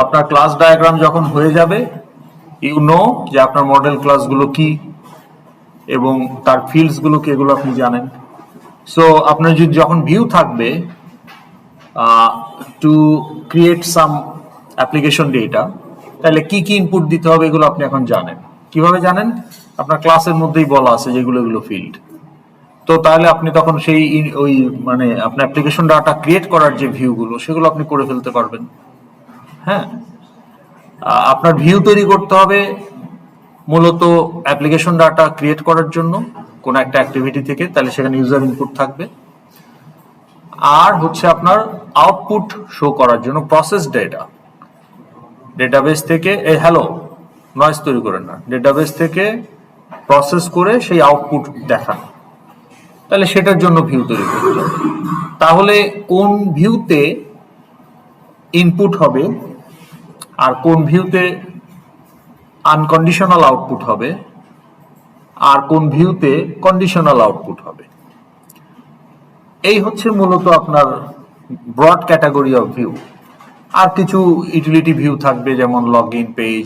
আপনার class diagram যখন হয়ে যাবে, ইউ নো যে আপনার মডেল ক্লাসগুলো কি এবং তার ফিল্ডস গুলো কি, এগুলো আপনি জানেন। সো আপনার যদি যখন ভিউ থাকবে to create some application data, তাহলে কি কি ইনপুট দিতে হবে এগুলো আপনি এখন জানেন। কিভাবে জানেন? আপনার ক্লাসের মধ্যেই বলা আছে যেগুলো এগুলো ফিল্ড। তো তাহলে আপনি তখন সেই ওই মানে আপনার অ্যাপ্লিকেশন ডাটা ক্রিয়েট করার যে ভিউগুলো সেগুলো আপনি করে ফেলতে পারবেন। হ্যাঁ, আপনার ভিউ তৈরি করতে হবে মূলত অ্যাপ্লিকেশন ডাটা ক্রিয়েট করার জন্য কোনো একটা অ্যাক্টিভিটি থেকে, তাহলে সেখানে ইউজার ইনপুট থাকবে। আর হচ্ছে আপনার আউটপুট শো করার জন্য প্রসেস ডেটা, ডেটাবেস থেকে হ্যালো নয়েজ তৈরি করেন না, ডেটাবেস থেকে প্রসেস করে সেই আউটপুট দেখান, তাহলে সেটার জন্য ভিউ তৈরি করতে হবে। তাহলে কোন ভিউতে ইনপুট হবে আর কোন ভিউতে আনকন্ডিশনাল আউটপুট হবে আর কোন ভিউতে কন্ডিশনাল আউটপুট হবে, এই হচ্ছে মূলত আপনার ব্রড ক্যাটাগরি অফ ভিউ। আর কিছু ইউটিলিটি ভিউ থাকবে, যেমন log in page,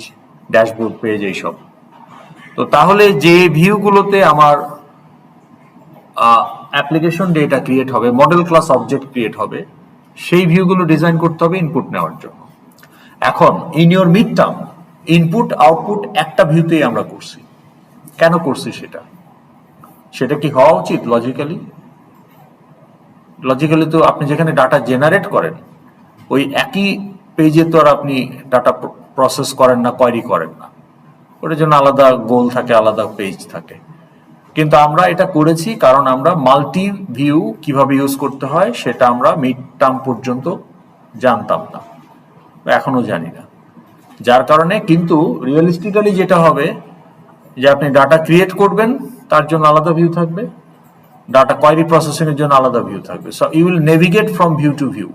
dashboard page, এইসব। তো তাহলে যে ভিউগুলোতে আমার অ্যাপ্লিকেশন ডেটা ক্রিয়েট হবে, মডেল ক্লাস অবজেক্ট ক্রিয়েট হবে, সেই ভিউগুলো ডিজাইন করতে হবে ইনপুট নেওয়ার জন্য। এখন in your mid term input output একটা ভিউতেই আমরা করছি। কেন করছি সেটা কি হওয়া উচিত? লজিক্যালি তো আপনি যেখানে ডাটা জেনারেট করেন ওই একই পেজে তো আর আপনি ডাটা প্রসেস করেন না, কোয়েরি করেন না, ওটার জন্য আলাদা গোল থাকে, আলাদা পেজ থাকে। কিন্তু আমরা এটা করেছি কারণ আমরা মাল্টি ভিউ কিভাবে ইউজ করতে হয় সেটা আমরা মিড টার্ম পর্যন্ত জানতাম না, এখনো জানি না। যার কারণে কিন্তু রিয়েলিস্টিক্যালি যেটা হবে যে আপনি ডাটা ক্রিয়েট করবেন তার জন্য আলাদা ভিউ থাকবে, ডাটা কোয়েরি প্রসেসিং এর জন্য আলাদা ভিউ থাকবে। So you will navigate from view to view.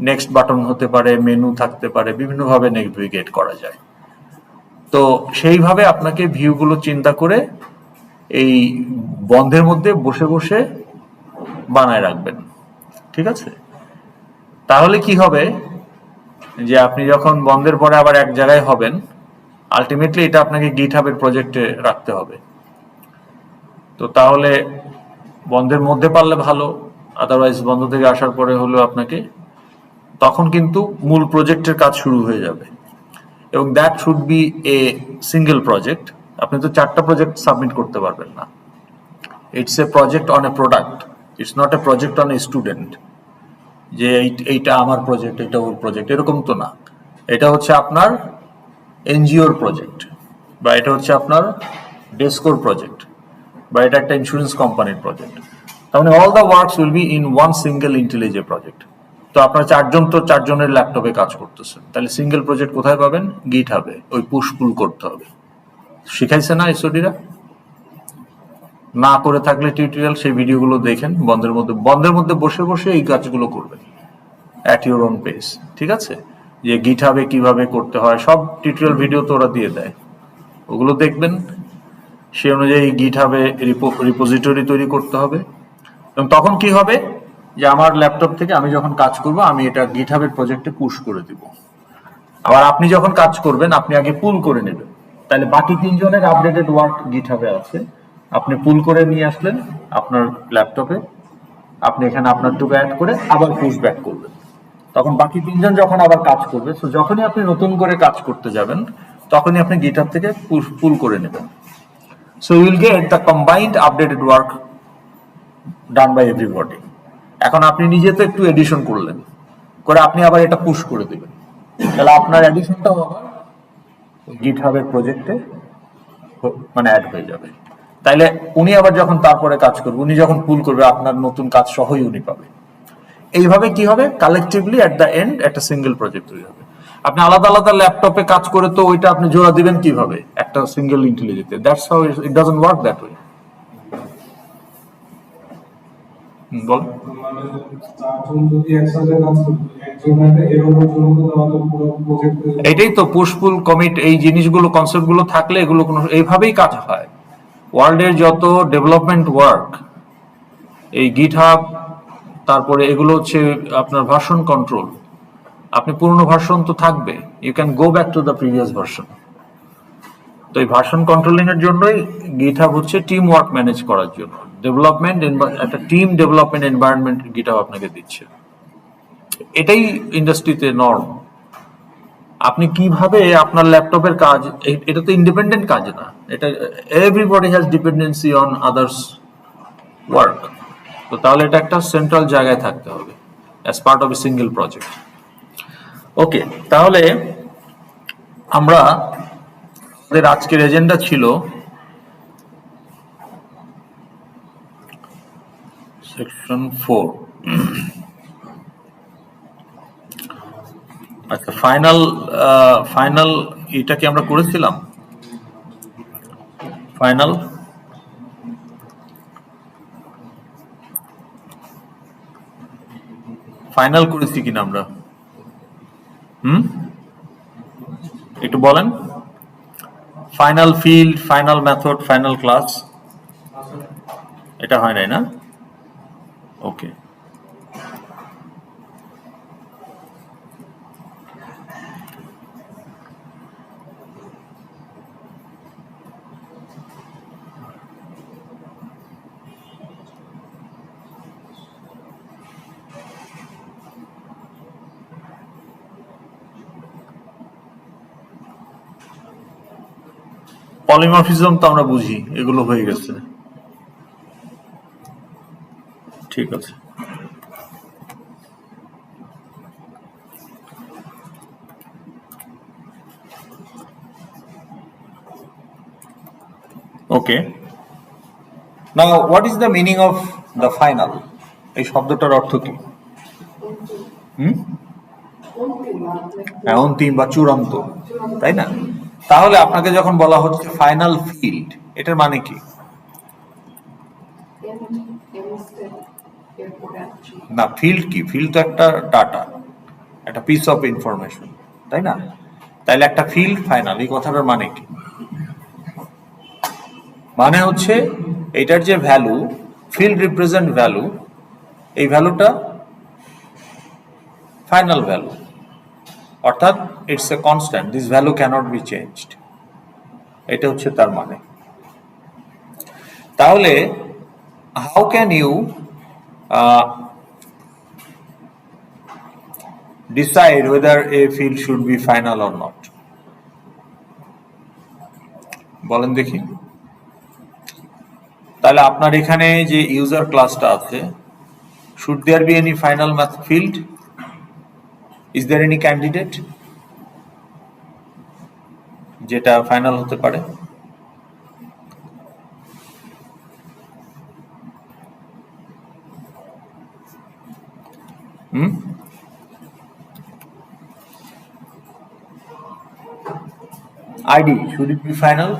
Next button হতে পারে, মেনু থাকতে পারে, বিভিন্নভাবে নেভিগেট করা যায়। তো সেইভাবে আপনাকে ভিউগুলো চিন্তা করে এই বন্ধের মধ্যে বসে বসে বানায় রাখবেন, ঠিক আছে? তাহলে কি হবে যে আপনি যখন বন্ধের পরে আবার এক জায়গায় হবেন, আলটিমেটলি এটা আপনাকে গিটহাবের প্রজেক্টে রাখতে হবে। তো তাহলে বন্ধের মধ্যে পারলে ভালো, আদারওয়াইজ বন্ধ থেকে আসার পরে হলেও আপনাকে তখন কিন্তু মূল প্রজেক্টের কাজ শুরু হয়ে যাবে, এবং that should B A single project. আপনি তো 4টা প্রজেক্ট সাবমিট করতে পারবেন না। It's a project on a product, it's not a project on a student, যে এইটা আমার প্রজেক্ট, এটা ওর প্রজেক্ট, এরকম তো না। এটা হচ্ছে আপনার এনজিওর প্রজেক্ট, বা এটা হচ্ছে আপনার ডেস্কোর প্রজেক্ট, বা এটা একটা ইন্স্যুরেন্স কোম্পানির প্রজেক্ট। তার মানে all the works will be in one single IntelliJ project. তো আপনার 4জন তো 4জনের ল্যাপটপে কাজ করতেছেন, তাহলে সিঙ্গেল প্রজেক্ট কোথায় পাবেন? গিটহাবে। ওই পুশ পুল করতে হবে, শিখাইছে না এসওডিরা? না করে থাকলে টিউটোরিয়াল সেই ভিডিওগুলো দেখেন, বন্ধের মধ্যে বসে বসে এই কাজগুলো করবেন অ্যাট ইউর ওন পেস, ঠিক আছে? যে গিটহাবে কিভাবে করতে হয় সব টিউটোরিয়াল ভিডিও তো ওরা দিয়ে দেয়, ওগুলো দেখবেন। সে অনুযায়ী গিটহাবে রিপোজিটরি তৈরি করতে হবে। এবং তখন কি হবে যে আমার ল্যাপটপ থেকে আমি যখন কাজ করব আমি এটা গিটহাবের প্রজেক্টে পুশ করে দিব। আবার আপনি যখন কাজ করবেন আপনি আগে পুল করে নেবেন, তাহলে বাকি 3জনের আপডেটেড ওয়ার্ক গিটহাবে আছে, আপনি পুল করে নিয়ে আসলেন আপনার ল্যাপটপে, আপনি এখানে আপনারটুকু অ্যাড করে আবার পুশ ব্যাক করবেন। তখন বাকি 3জন যখন আবার কাজ করবে, তো যখনই আপনি নতুন করে কাজ করতে যাবেন তখনই আপনি গিটহাব থেকে পুল করে নেবেন। So you will get the combined updated work done by everybody. এখন আপনি নিজে তো একটু এডিশন করলেন, করে আপনি আবার এটা পুশ করে দেবেন, তাহলে আপনার এডিশনটাও আবার গিটহাবের প্রজেক্টে মানে অ্যাড হয়ে যাবে। তাইলে উনি আবার যখন তারপরে কাজ করবে, উনি যখন পুল করবে আপনার নতুন কাজ সহই উনি পাবে। এইভাবে কি হবে, কালেকটিভলি এট দ্য এন্ড একটা সিঙ্গেল প্রজেক্ট তৈরি হবে। আপনি আলাদা আলাদা ল্যাপটপে কাজ করে তো ওইটা আপনি জোড়া দিবেন কিভাবে একটা সিঙ্গেল ইন্টেলিজেন্টে? That's how it doesn't work that way. বল। এটাই তো পুশ পুল কমিট, এই জিনিসগুলো কনসেপ্ট গুলো থাকলে এগুলো কোনো এইভাবেই কাজ হয়। ওয়ার্ল্ডের যত ডেভেলপমেন্ট ওয়ার্ক, এই গিটহাব, তারপরে এগুলো হচ্ছে আপনার ভার্সন কন্ট্রোল, আপনি পুরনো ভার্সন তো থাকবে, you can go back to the previous version. তো এই ভার্সন কন্ট্রোলিং এর জন্যই গিটহাব হচ্ছে টিম ওয়ার্ক ম্যানেজ করার জন্য, ডেভেলপমেন্ট, একটা টিম ডেভেলপমেন্ট এনভায়রনমেন্ট গিটহাব আপনাকে দিচ্ছে। এটাই ইন্ডাস্ট্রিতে নর্ম। আপনি কিভাবে আপনার ল্যাপটপের কাজ, এটা তো ইন্ডিপেন্ডেন্ট কাজ না, এটা everybody has dependency on others work. তো তাহলে এটা একটা সেন্ট্রাল জায়গায় থাকতে হবে as part of a single project. Okay, তাহলে আমরা আমাদের আজকের এজেন্ডা ছিল সেকশন 4। আচ্ছা, ফাইনাল এটা কি আমরা করেছিলাম? ফাইনাল করেছি কিনা আমরা? একটু বলেন। Final field, final method, final class, এটা হয় নাই না? ওকে, পলিমরফিজম তো আমরা বুঝি, এগুলো হয়ে গেছে, ঠিক আছে। Okay, now what is the meaning of the final? এই শব্দটার অর্থ কি? অন্তিম বা চূড়ান্ত, তাই না? তাহলে আপনাকে যখন বলা হচ্ছে ফাইনাল ফিল্ড, এটার মানে কি? না, ফিল্ড কি? ফিল্ড তো একটা ডাটা, একটা পিস অফ ইনফরমেশন, তাই না? তাইলে একটা ফিল্ড ফাইনাল, এই কথাটার মানে কি? মানে হচ্ছে এটার যে ভ্যালু, ফিল্ড রিপ্রেজেন্ট ভ্যালু, এই ভ্যালুটা ফাইনাল ভ্যালু, অর্থাৎ it's a constant, this value cannot be changed, এটা হচ্ছে তার মানে। তাহলে how can you decide whether a field should be final or not? বলেন দেখি। তাহলে আপনার এখানে যে ইউজার ক্লাসটা আছে, should there be any final field? Is there any candidate যেটা ফাইনাল হতে পারে? ID, should it be final?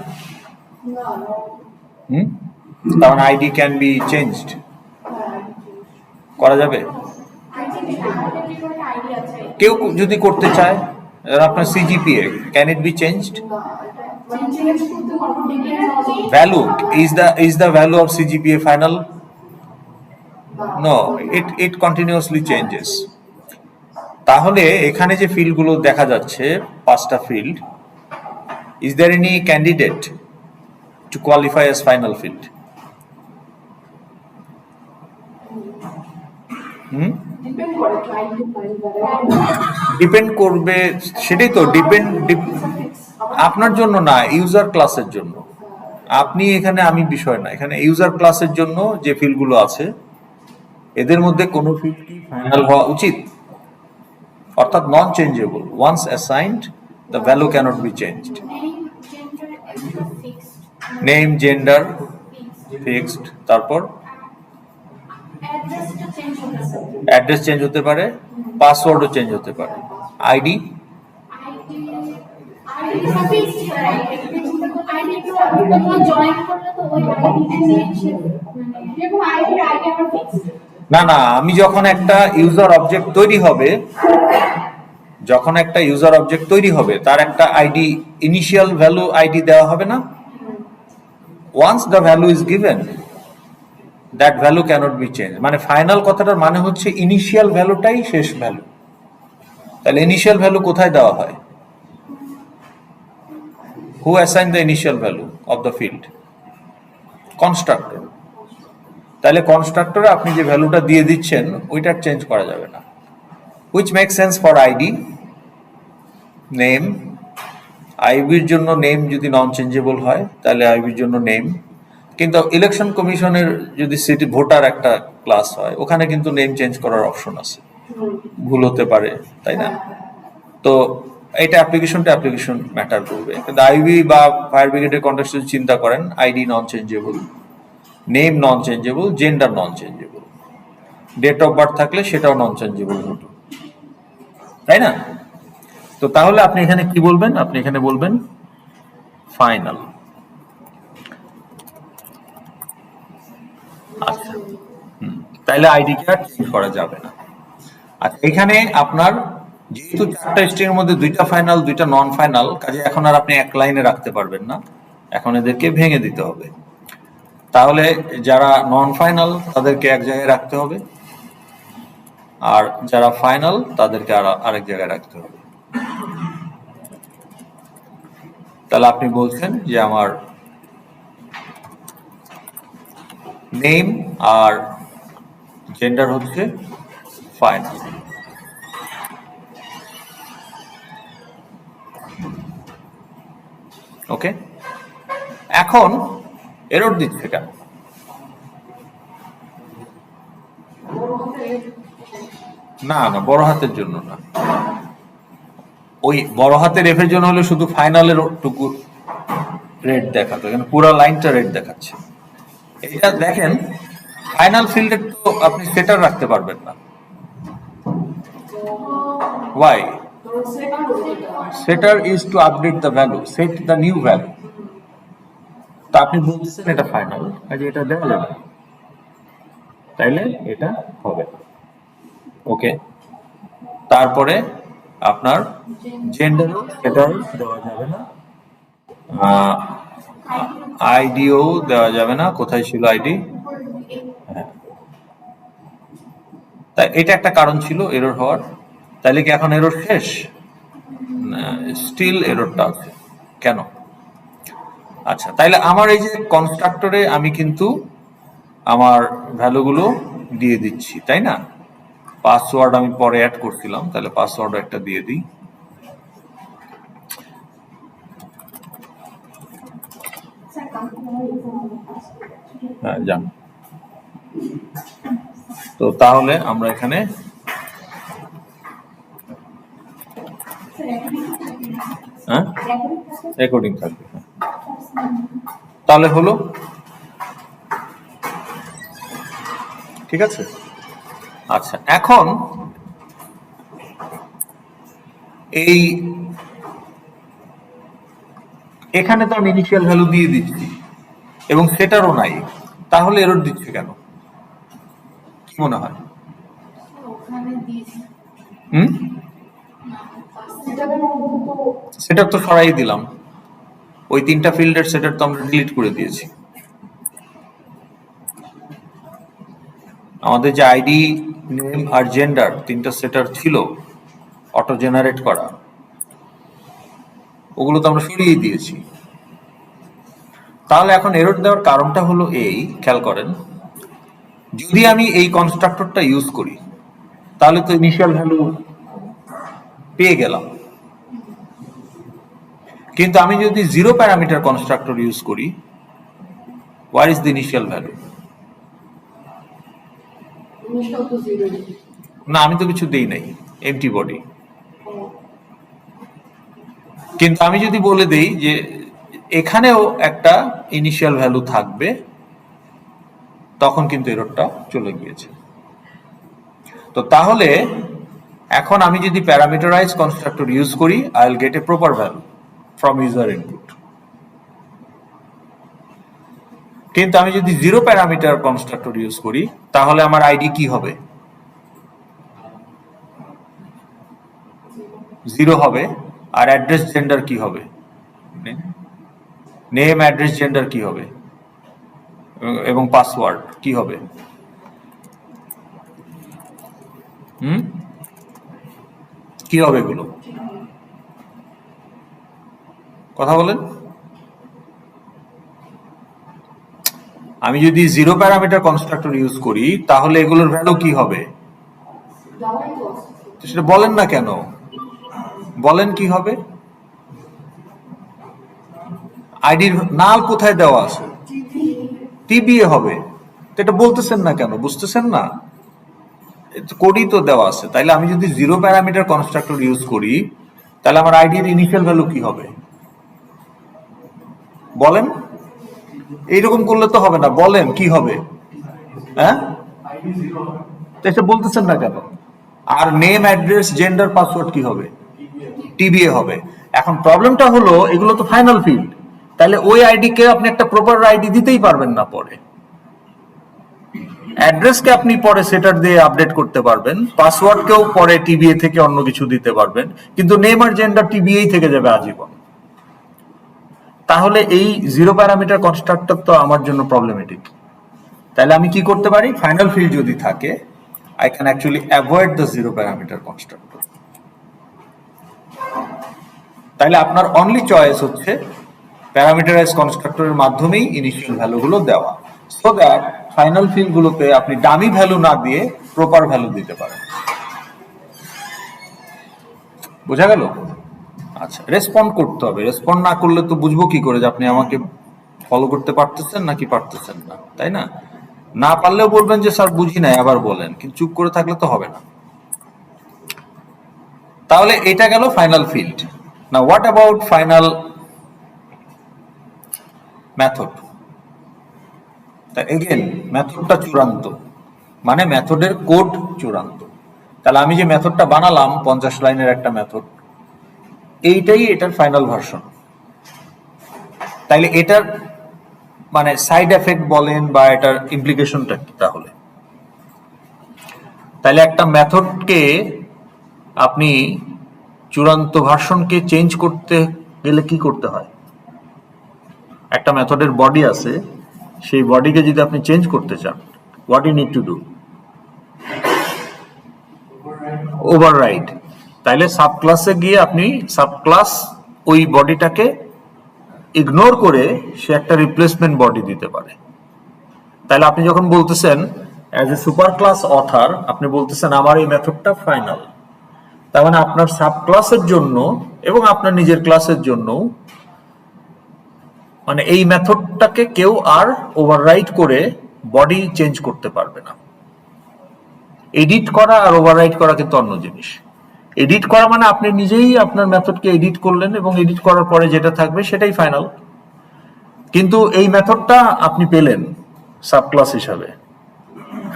কারণ ID can be changed, করা যাবে। কেউ যদি করতে চায়, আপনার CGPA, can it be changed? Value, is the value of CGPA final? No, it continuously changes. তাহলে এখানে যে ফিল্ডগুলো দেখা যাচ্ছে, 5টা field, is there any candidate to qualify as final field? Depend করবে, সেটাই তো, আপনার জন্য না, ইউজার ক্লাসের জন্য। আপনি এখানে, আমি বিষয় না, এখানে ইউজার ক্লাসের জন্য যে ফিল্ডগুলো আছে, এদের মধ্যে কোনো ফিল্ড কি ফাইনাল হওয়া উচিত? অর্থাৎ non changeable, once assigned the value cannot be changed. Name, gender fixed, তারপর অ্যাড্রেস চেঞ্জ হতে পারে, পাসওয়ার্ডও চেঞ্জ হতে পারে, আইডি না, আমি যখন একটা ইউজার অবজেক্ট তৈরি হবে, তার একটা আইডি, ইনিশিয়াল ভ্যালু আইডি দেওয়া হবে না? Once the value is given, that value cannot be change. মানে ফাইনাল কথাটার মানে হচ্ছে ইনিশিয়াল ভ্যালুটাই শেষ ভ্যালু। তাহলে ইনিশিয়াল ভ্যালু কোথায় দেওয়া হয়? Who assign the initial value of the field? Constructor. তাহলে কনস্ট্রাক্টরে আপনি যে ভ্যালুটা দিয়ে দিচ্ছেন ওইটা চেঞ্জ করা যাবে না। Which make sense for ID, name. আইবির জন্য নেম যদি নন চেঞ্জেবল হয় তাহলে আইবির জন্য নেম, কিন্তু ইলেকশন কমিশনের যদি সিটি ভোটার একটা ক্লাস হয় ওখানে কিন্তু নেম চেঞ্জ করার অপশন আছে, ভুল হতে পারে, তাই না? তো এটা অ্যাপ্লিকেশন ম্যাটার করবে, কিন্তু আইবি বা ফায়ার ব্রিগেডের কন্টেক্সটে যদি চিন্তা করেন, ID non changeable, name non changeable, gender non changeable, date of birth থাকলে সেটাও নন চেঞ্জেবল হতো, তাই না? তো তাহলে আপনি এখানে কি বলবেন? আপনি এখানে বলবেন ফাইনাল। আচ্ছা, তাইলে আইডি কার্ড চেঞ্জ করা যাবে না। আচ্ছা, এখানে আপনার যেহেতু 4টা স্ট্রিংয়ের মধ্যে 2টা ফাইনাল 2টা নন ফাইনাল, কাজে এখন আর আপনি এক লাইনে রাখতে পারবেন না, এখন এদেরকে ভেঙে দিতে হবে। তাহলে যারা নন ফাইনাল তাদেরকে এক জায়গায় রাখতে হবে, আর যারা ফাইনাল তাদেরকে আরেক জায়গায় রাখতে হবে। তাহলে আপনি বলছেন যে আমার নেম আর জেন্ডার হচ্ছে ফাইনাল। ওকে, এখন এরর দিচ্ছে কেন? না না, বড় হাতের জন্য না। ওই বড় হাতের এফ এর জন্য হলে শুধু ফাইনালের টুকু রেড দেখাতো, এখানে পুরো লাইনটা রেড দেখাচ্ছে। এটা দেখেন, ফাইনাল ফিল্ডে তো আপনি সেটার রাখতে পারবেন না। ওয়াই? সেটার is to update the value, set the new value. তা আপনি বলতেছেন এটা ফাইনাল, কাজে এটা দেওয়া যাবে, তাইলে এটা হবে। ওকে, তারপরে আপনার জেন্ডারও সেটাও দেওয়া যাবে না, আইডিও দেওয়া যাবে না। কোথায় ছিল আইডি? হ্যাঁ, তাই এটা একটা কারণ ছিল এরর হওয়ার। তাইলে কি এখন এরর শেষ? স্টিল এররটা আছে কেন? আচ্ছা, তাইলে আমার এই যে কনস্ট্রাক্টরে আমি কিন্তু আমার ভ্যালুগুলো দিয়ে দিচ্ছি, তাই না? পাসওয়ার্ড আমি পরে অ্যাড করছিলাম, তাহলে পাসওয়ার্ড একটা দিয়ে দিই। হ্যাঁ, যান। তো তাহলে আমরা এখানে রেকর্ডিং থাকবে, তাহলে হলো ঠিক আছে। আচ্ছা, এখন এই এখানে তো আমি ইনিশিয়াল ভ্যালু দিয়ে দিচ্ছি এবং সেটারও নাই, তাহলে এরর দিচ্ছে কেন? কি মনে হয়? সেটা তো সরাই দিলাম, ওই 3টা ফিল্ডের সেটার তো আমরা ডিলিট করে দিয়েছি। আমাদের যে আইডি, নেম আর জেন্ডার 3টা সেটার ছিল অটো জেনারেট করা, ওগুলো তো আমরা সরিয়ে দিয়েছি। তাহলে এখন এরর দেওয়ার কারণটা হলো এই, খেয়াল করেন, যদি আমি এই কনস্ট্রাক্টরটা ইউজ করি তাহলে তো ইনিশিয়াল ভ্যালু পেয়ে গেলাম, কিন্তু আমি যদি 0 প্যারামিটার কনস্ট্রাক্টর ইউজ করি, where is the initial value? না, আমি তো কিছু দেই নাই, এমটি বডি। কিন্তু আমি যদি বলে দেই যে এখানেও একটা ইনিশিয়াল ভ্যালু থাকবে, তখন কিন্তু এররটা চলে গিয়েছে। তো তাহলে এখন আমি যদি প্যারামিটারাইজ কনস্ট্রাক্টর ইউজ করি, I will get a proper value from user input. কিন্তু আমি যদি 0 প্যারামিটার কনস্ট্রাক্টর ইউজ করি তাহলে আমার আইডি কি হবে? 0 হবে। আর অ্যাড্রেস জেন্ডার কি হবে? নেম অ্যাড্রেস জেন্ডার কি হবে? এবং পাসওয়ার্ড কি হবে? কি হবে এগুলো? কথা বলেন। আমি যদি জিরো প্যারামিটার কনস্ট্রাক্টর ইউজ করি তাহলে এগুলোর ভ্যালু কি হবে? সেটা বলেন না কেন, বলেন কি হবে? আইডির নাল কোথায় দেওয়া আছে? টিবিএ হবে। তো এটা বলতেছেন না কেন, বুঝতেছেন না? কোডই তো দেওয়া আছে। তাইলে আমি যদি জিরো প্যারামিটার কনস্ট্রাক্টর ইউজ করি তাহলে আমার আইডির ইনিশিয়াল ভ্যালু কি হবে বলেন? এইরকম করলে তো হবে না, বলেন কি হবে? হ্যাঁ, এটা বলতেছেন না কেন? আর নেম, অ্যাড্রেস, জেন্ডার, পাসওয়ার্ড কি হবে? টিবিএ হবে। এখন প্রবলেমটা হলো এগুলো তো ফাইনাল ফিল্ড, তাহলে ওই আইডি কে আপনি একটা প্রপার আইডি দিতেই পারবেন না। পরে অ্যাড্রেসকে আপনি পরে সেটার দিয়ে আপডেট করতে পারবেন, পাসওয়ার্ডকেও পরে টিবিএ থেকে অন্য কিছু দিতে পারবেন, কিন্তু নেম আর জেন্ডার টিবিএই থেকে যাবে আজীবন। তাহলে এই জিরো প্যারামিটার কনস্ট্রাক্টর তো আমার জন্য প্রবলেমেটিক। তাহলে আমি কি করতে পারি? ফাইনাল ফিল্ড যদি থাকে, I can actually avoid the zero parameter constructor. তাহলে আপনার অনলি চয়েস হচ্ছে প্যারামিটারাইজ কনস্ট্রাক্টরের মাধ্যমেই ইনিশিয়াল ভ্যালুগুলো দেওয়া, সো দ্যাট ফাইনাল ফিল্ড গুলোতে আপনি ডামি ভ্যালু না দিয়ে প্রপার ভ্যালু দিতে পারেন। বোঝা গেল? আচ্ছা, রেসপন্ড করতে হবে। রেসপন্ড না করলে তো বুঝবো কি করে যে আপনি আমাকে ফলো করতে পারতেছেন নাকি পারতেছেন না, তাই না? না পারলেও বলবেন যে স্যার বুঝি নাই, আবার বলেন, কিন্তু চুপ করে থাকলে তো হবে না। তাহলে এটা গেল ফাইনাল ফিল্ড। না, what about final method? Again মেথডটা চূড়ান্ত, মানে মেথডের কোড চূড়ান্ত। তাহলে আমি যে মেথডটা বানালাম 50 লাইনের একটা মেথড, এইটাই এটার ফাইনাল ভার্সন। তাইলে এটার মানে সাইড এফেক্ট বলেন বা এটার ইমপ্লিকেশনটা কি? তাহলে তাহলে একটা মেথডকে আপনি চূড়ান্ত ভার্সনকে চেঞ্জ করতে গেলে কি করতে হয়? একটা মেথডের বডি আছে, সেই বডিকে যদি আপনি চেঞ্জ করতে চান, what you need to do? Override. তাইলে সাবক্লাসে গিয়ে আপনি সাবক্লাস ওই বডিটাকে ইগনোর করে সে একটা রিপ্লেসমেন্ট বডি দিতে পারে। তাহলে আপনি যখন বলতেছেন as a super class other, আপনি বলতেছেন আমার এই মেথডটা ফাইনাল, তার মানে আপনার সাব ক্লাসের জন্য এবং আপনার নিজের ক্লাসের জন্য মানে এই মেথডটাকে কেউ আর ওভাররাইড করে বডি চেঞ্জ করতে পারবে না। এডিট করা আর ওভাররাইড করা কিন্তু অন্য জিনিস। এডিট করা মানে আপনি নিজেই আপনার মেথডকে এডিট করলেন এবং এডিট করার পরে যেটা থাকবে সেটাই ফাইনাল। কিন্তু এই মেথডটা আপনি পেলেন সাব ক্লাস হিসাবে,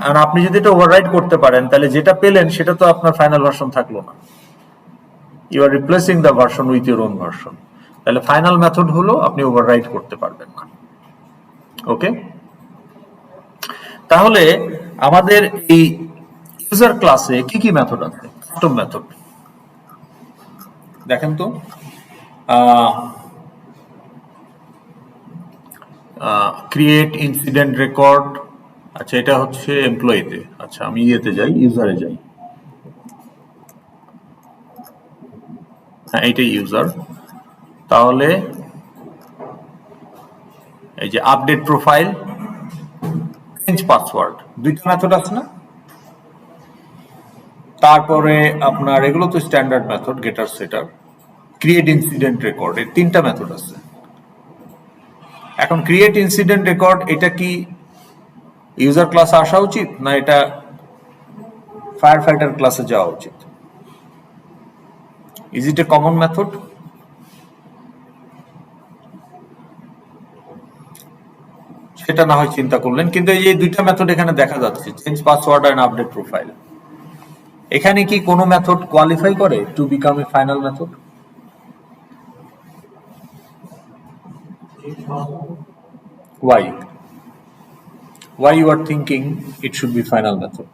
আর আপনি যদি এটা ওভাররাইড করতে পারেন তাহলে যেটা পেলেন সেটা তো আপনার ফাইনাল ভার্সন থাকলো না। You are replacing the version with your own version. তাহলে ফাইনাল মেথড হলো আপনি ওভাররাইড করতে পারবেন না। ওকে, তাহলে আমাদের এই ইউজার ক্লাসে কি কি মেথড আছে? কাস্টম মেথড দেখেন তো। ক্রিয়েট ইনসিডেন্ট রেকর্ড, আচ্ছা এটা হচ্ছে এমপ্লয়িতে। আচ্ছা আমি ইয়েতে যাই, ইউজারে যাই। হ্যাঁ এইটাই ইউজার। তাহলে এই যে আপডেট প্রোফাইল, চেঞ্জ পাসওয়ার্ড, দুইটা মেথড আছে না? তারপরে আপনার এগুলো তো স্ট্যান্ডার্ড মেথড, গেটার সেটার, ক্রিয়েট ইনসিডেন্ট রেকর্ড, এর তিনটা মেথড আছে। এখন ক্রিয়েট ইনসিডেন্ট রেকর্ড এটা কি ইউজার ক্লাসে আসা উচিত না এটা ফায়ার ফাইটার ক্লাসে যাওয়া উচিত? Is it a common method? সেটা না হয় চিন্তা করলেন, কিন্তু এই যে দুইটা মেথড এখানে দেখা যাচ্ছে, change password and update profile, এখানে কি কোনো মেথড কোয়ালিফাই করে to become a final method? Why? Why you are thinking it should be final method?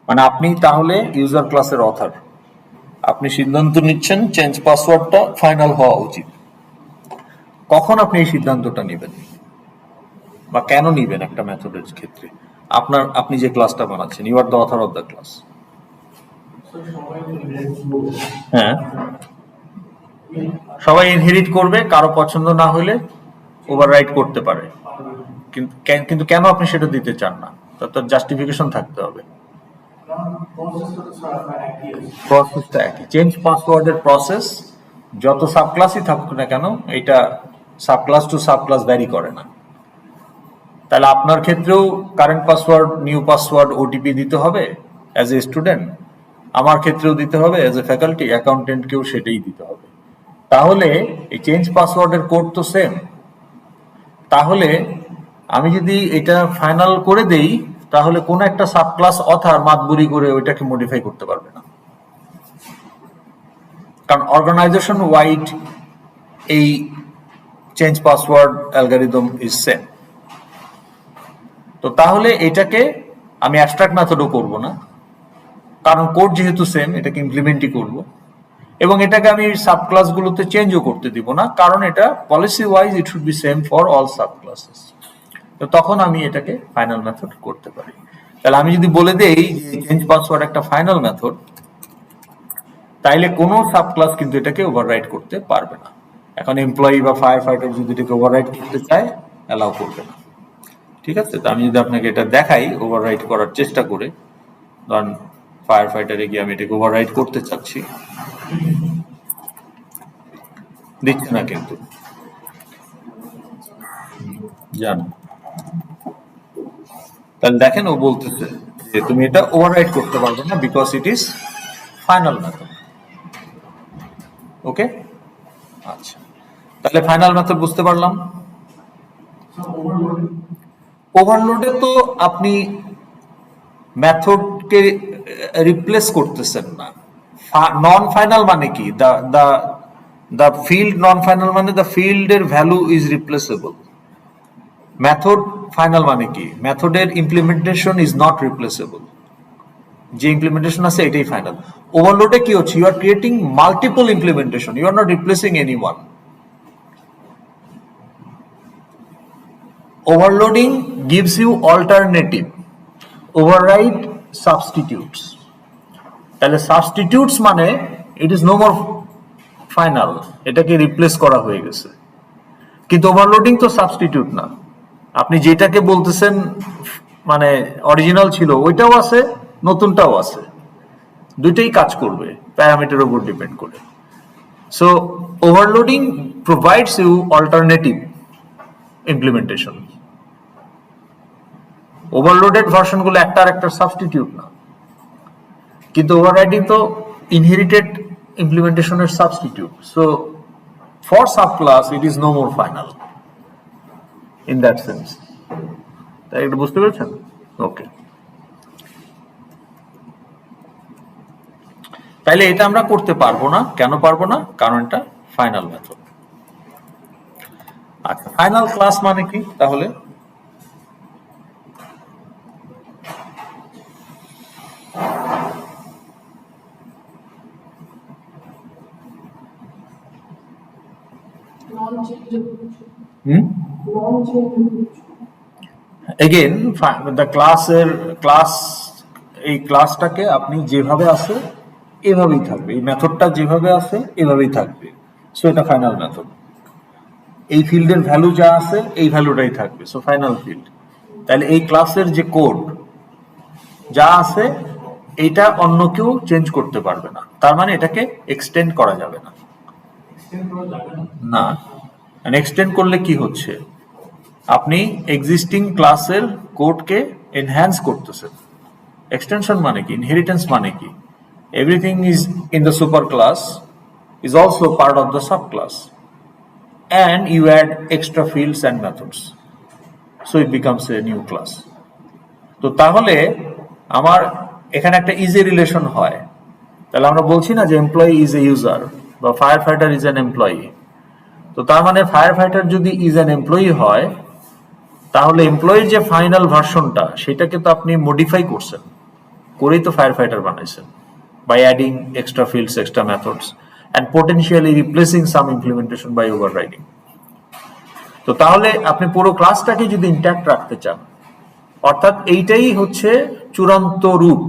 মানে আপনি তাহলে ইউজার ক্লাসের অথার, আপনি সিদ্ধান্ত নিচ্ছেন চেঞ্জ পাসওয়ার্ডটা ফাইনাল হওয়া উচিত। কখন আপনি এই সিদ্ধান্তটা নেবেন বা কেন নিবেন একটা মেথডের ক্ষেত্রে? আপনি যে ক্লাসটা বানাচ্ছেন, you are the author of the class. হ্যাঁ, সবাই ইনহেরিট করবে, কারো পছন্দ না হলে ওভাররাইট করতে পারে। কিন্তু কেন আপনি সেটা দিতে চান না, তার জাস্টিফিকেশন থাকতে হবে। প্রসেসটা একই, চেঞ্জ পাসওয়ার্ডের প্রসেস যত সাবক্লাসই থাকুক না কেন, এটা সাবক্লাস টু সাবক্লাস ভ্যারি করে না। তাহলে আপনার ক্ষেত্রেও current password, new password, OTP দিতে হবে অ্যাজ এ স্টুডেন্ট, আমার ক্ষেত্রেও দিতে হবে অ্যাজ এ ফ্যাকাল্টি, অ্যাকাউন্টেন্টকেও সেটাই দিতে হবে। তাহলে এই চেঞ্জ পাসওয়ার্ডের কোড তো সেম। তাহলে আমি যদি এটা ফাইনাল করে দেই, তাহলে কোন একটা সাবক্লাস অথার মাতবুরি করে ওইটাকে মডিফাই করতে পারবে না, কারণ অর্গানাইজেশন ওয়াইড এই change password algorithm is same. তো তাহলে এটাকে আমি অ্যাবস্ট্রাক্ট মেথডও করব না, কারণ কোড যেহেতু সেম, এটাকে ইমপ্লিমেন্টই করব। এবং এটাকে আমি সাবক্লাসগুলোতে চেঞ্জও করতে দিব না, কারণ এটা policy wise it should be same for all subclasses. তো তখন আমি এটাকে ফাইনাল মেথড করতে পারি। তাহলে আমি যদি বলে দেই যে চেঞ্জ পাসওয়ার্ড একটা ফাইনাল মেথড, তাইলে কোনো সাবক্লাস কিন্তু এটাকে ওভাররাইট করতে পারবে না। এখন এমপ্লয়ি বা ফায়ার ফাইটার যদি এটাকে ওভাররাইট করতে চায়, অ্যালাউ করবে না। ঠিক আছে, তো আমি যদি আপনাকে এটা দেখাই ওভাররাইট করার চেষ্টা করে, ধরেন ফায়ার ফাইটারে গিয়ে আমি এটাকে ওভাররাইট করতে চাচ্ছি, দিচ্ছে না কিন্তু, জান। তাহলে দেখেন ও বলতেছে যে তুমি এটা ওভাররাইট করতে পারবে না because it is final method. Okay, আচ্ছা, তাহলে ফাইনাল মেথড বুঝতে পারলাম। ওভারলোডে তো আপনি মেথডকে রিপ্লেস করতেছেন না। নন ফাইনাল মানে কি, দ্য ফিল্ড নন ফাইনাল মানে দ্য ফিল্ডের value is replaceable. Method final মানে কি, মেথডের ইমপ্লিমেন্টেশন ইজ নট রিপ্লেসেবল, যে ইমপ্লিমেন্টেশন আছে এটাই ফাইনাল। ওভারলোডে কি হচ্ছে, you are creating multiple implementation, you are not replacing anyone. Overloading gives you alternative, override substitutes। তাহলে সাবস্টিটিউটস মানে it is no more final, এটাকে রিপ্লেস করা হয়ে গেছে। কিন্তু ওভারলোডিং তো সাবস্টিটিউট না, আপনি যেটাকে বলতেছেন মানে অরিজিনাল ছিল ওইটাও আছে, নতুনটাও আছে, দুইটাই কাজ করবে প্যারামিটার উপর ডিপেন্ড করে। So overloading provides you alternative implementation. Overloaded ভার্সনগুলো একটা আর একটা সাবস্টিটিউট না, কিন্তু ওভাররাইডিং তো ইনহেরিটেড ইমপ্লিমেন্টেশনের substitute. So for subclass it is no more final in that sense. তাই এটা বুঝতে পেরেছেন? ওকে, তাইলে এটা আমরা করতে পারবো না। কেন পারবো না? কারণ এটা ফাইনাল মেথড। আচ্ছা, ফাইনাল ক্লাস মানে কি তাহলে? এগেন দ্য এই ক্লাসটাকে আপনি যেভাবে আছে এভাবেই থাকবে, এই মেথডটা যেভাবে আছে এভাবেই থাকবে। সো এটা ফাইনাল মেথড। এই ফিল্ডের ভ্যালু যা আছে এই ভ্যালুটাই থাকবে, সো ফাইনাল ফিল্ড। তাহলে এই ক্লাসের যে কোড যা আছে এটা অন্য কেউ চেঞ্জ করতে পারবে না, তার মানে এটাকে এক্সটেন্ড করা যাবে না। না, এক্সটেন্ড করলে কি হচ্ছে, আপনি এক্সিস্টিং ক্লাসের কোডকে এনহ্যান্স করতেছেন। এক্সটেনশন মানে কি, ইনহেরিটেন্স মানে কি, everything is in the super class is also part of the subclass, and you add extra fields and methods, so it becomes a new class. তো তাহলে আমার এখানে একটা ইজি রিলেশন হয়। তাহলে আমরা বলছি না যে এমপ্লয়ি ইজ এ ইউজার বা fire fighter is an employee. তো তার মানে ফায়ার ফাইটার যদি ইজ অ্যান এমপ্লয়ি হয়, তাহলে এমপ্লয়ির যে ফাইনাল ভার্সনটা সেটাকে তো আপনি মডিফাই করছেন, করেই তো ফায়ার ফাইটার বানাইছেন, by adding extra fields, extra methods, and potentially replacing some implementation by overriding. তো তাহলে আপনি পুরো ক্লাসটাকে যদি ইনট্যাক্ট রাখতে চান, অর্থাৎ এইটাই হচ্ছে চূড়ান্ত রূপ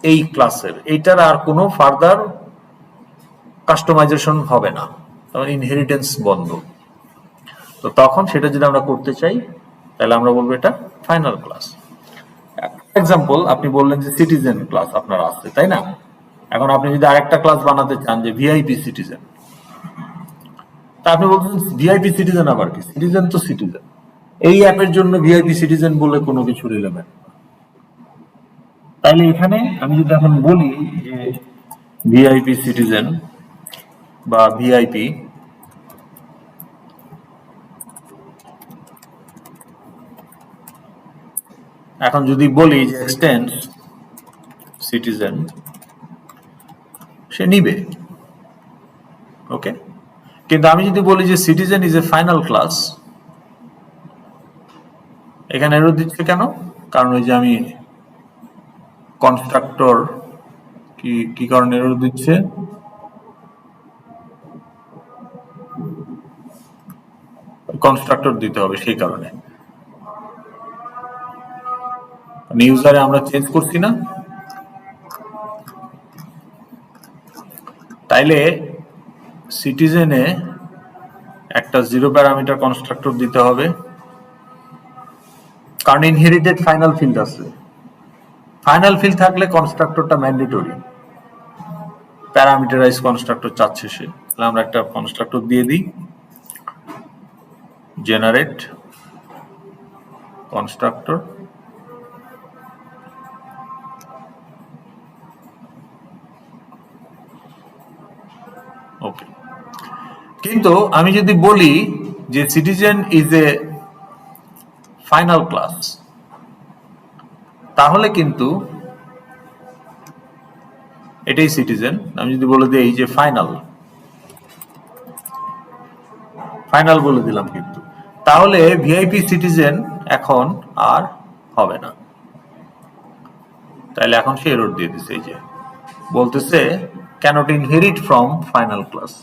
এই ক্লাসের, এইটার আর কোনো ফার্দার কাস্টমাইজেশন হবে না, তখন ইনহেরিটেন্স বন্ধ। তো তখন সেটা যদি আমরা করতে চাই তাহলে আমরা বলবো এটা ফাইনাল ক্লাস। এক্সাম্পল, আপনি বললেন যে সিটিজেন ক্লাস আপনার আছে, তাই না? এখন আপনি যদি আরেকটা ক্লাস বানাতে চান যে ভিআইপি সিটিজেন, তা আপনি বলছেন ভিআইপি সিটিজেন আবার কি? সিটিজেন তো সিটিজেন, এই অ্যাপের জন্য ভিআইপি সিটিজেন বলে কোনো কিছু রিলেভেন্ট। তাইলে এখানে আমি যদি এখন বলি যে ভিআইপি সিটিজেন বা ভিআইপি, এখন যদি বলি যে এক্সটেন্ড সিটিজেন, সে নিবে, ওকে। কিন্তু আমি যদি বলি যে citizen is a final class, এখানে এরর দিচ্ছে কেন? কারণ ওই যে আমি কনস্ট্রাক্টর, কি কারণে এরর দিচ্ছে? কনস্ট্রাক্টর দিতে হবে সেই কারণে। ইউজারে আমরা চেঞ্জ করছি না, তাইলে সিটিজেনে একটা 0 প্যারামিটার কনস্ট্রাক্টর দিতে হবে, কারণ ইনহেরিটেড ফাইনাল ফিল্ড আছে। ফাইনাল ফিল্ড থাকলে কনস্ট্রাক্টরটা ম্যান্ডেটরি, প্যারামিটারাইজ কনস্ট্রাক্টর চাচ্ছে সে। তাহলে আমরা একটা কনস্ট্রাক্টর দিয়ে দিই, জেনারেট কনস্ট্রাক্টর, ওকে। কিন্তু আমি যদি বলি যে citizen is a final class, তাহলে কিন্তু এটাই সিটিজেন। আমি যদি বলে দিই যে ফাইনাল, ফাইনাল বলে দিলাম, কিন্তু তাহলে ভিআইপি সিটিজেন এখন আর হবে না। তাহলে এখন সে এরর দিয়ে দিছে, এই যে বলতেছে cannot inherit from final class.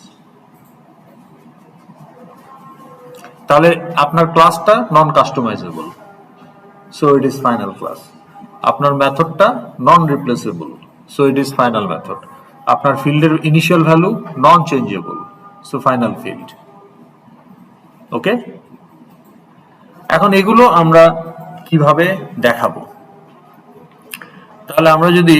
তাহলে আপনার ক্লাসটা non customisable, so it is final class. আপনার মেথডটা non replaceable, so it is final method. আপনার ফিল্ডের initial value non changeable, so final field, okay. এখন এগুলো আমরা কিভাবে দেখাবো? তাহলে আমরা যদি